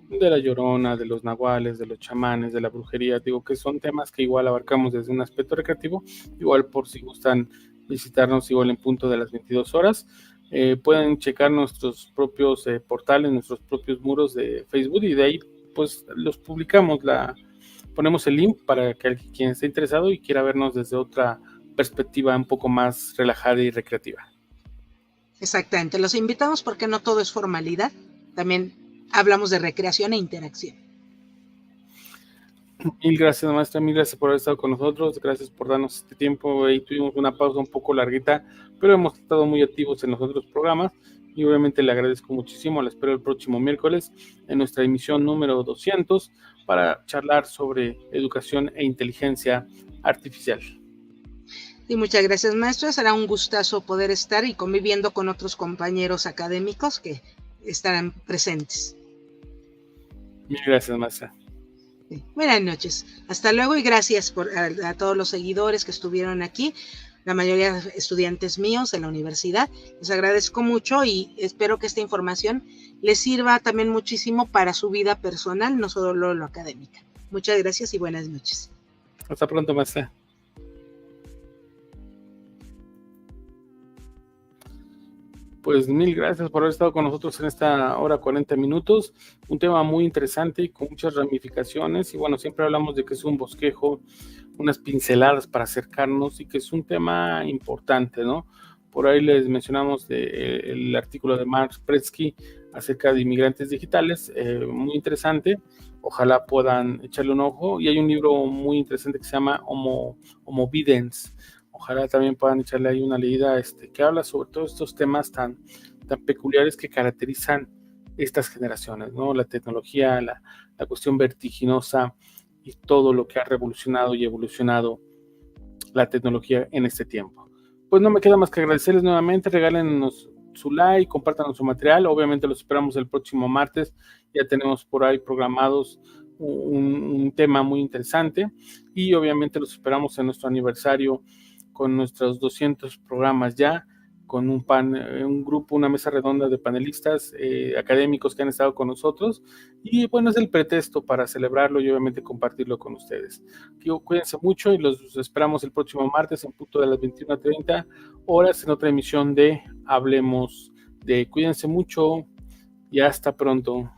de la Llorona, de los nahuales, de los chamanes, de la brujería. Digo que son temas que igual abarcamos desde un aspecto recreativo, igual por si gustan visitarnos igual en punto de las 22 horas. Pueden checar nuestros propios portales, nuestros propios muros de Facebook, y de ahí pues los publicamos, ponemos el link para que quien esté interesado y quiera vernos desde otra perspectiva un poco más relajada y recreativa. Exactamente, los invitamos porque no todo es formalidad, también hablamos de recreación e interacción. Mil gracias, maestra, mil gracias por haber estado con nosotros, gracias por darnos este tiempo. Ahí tuvimos una pausa un poco larguita, pero hemos estado muy activos en los otros programas, y obviamente le agradezco muchísimo. La espero el próximo miércoles en nuestra emisión número 200 para charlar sobre educación e inteligencia artificial. Y muchas gracias, maestro. Será un gustazo poder estar y conviviendo con otros compañeros académicos que estarán presentes. Mil gracias, maestra. Sí. Buenas noches. Hasta luego, y gracias a todos los seguidores que estuvieron aquí, la mayoría estudiantes míos en la universidad. Les agradezco mucho y espero que esta información les sirva también muchísimo para su vida personal, no solo lo académica. Muchas gracias y buenas noches. Hasta pronto, maestra. Pues mil gracias por haber estado con nosotros en esta hora 40 minutos, un tema muy interesante y con muchas ramificaciones, y bueno, siempre hablamos de que es un bosquejo, unas pinceladas para acercarnos, y que es un tema importante, ¿no? Por ahí les mencionamos el artículo de Mark Pretsky acerca de inmigrantes digitales, muy interesante, ojalá puedan echarle un ojo, y hay un libro muy interesante que se llama Homo Videns. Ojalá también puedan echarle ahí una leída, que habla sobre todos estos temas tan peculiares que caracterizan estas generaciones, ¿no? La tecnología, la cuestión vertiginosa y todo lo que ha revolucionado y evolucionado la tecnología en este tiempo. Pues no me queda más que agradecerles nuevamente. Regálenos su like, compártanos su material. Obviamente los esperamos el próximo martes. Ya tenemos por ahí programados un tema muy interesante, y obviamente los esperamos en nuestro aniversario con nuestros 200 programas ya, con un grupo, una mesa redonda de panelistas académicos que han estado con nosotros, y bueno, es el pretexto para celebrarlo y obviamente compartirlo con ustedes. Cuídense mucho y los esperamos el próximo martes en punto de las 21:30 horas en otra emisión de Hablemos de. Cuídense mucho y hasta pronto.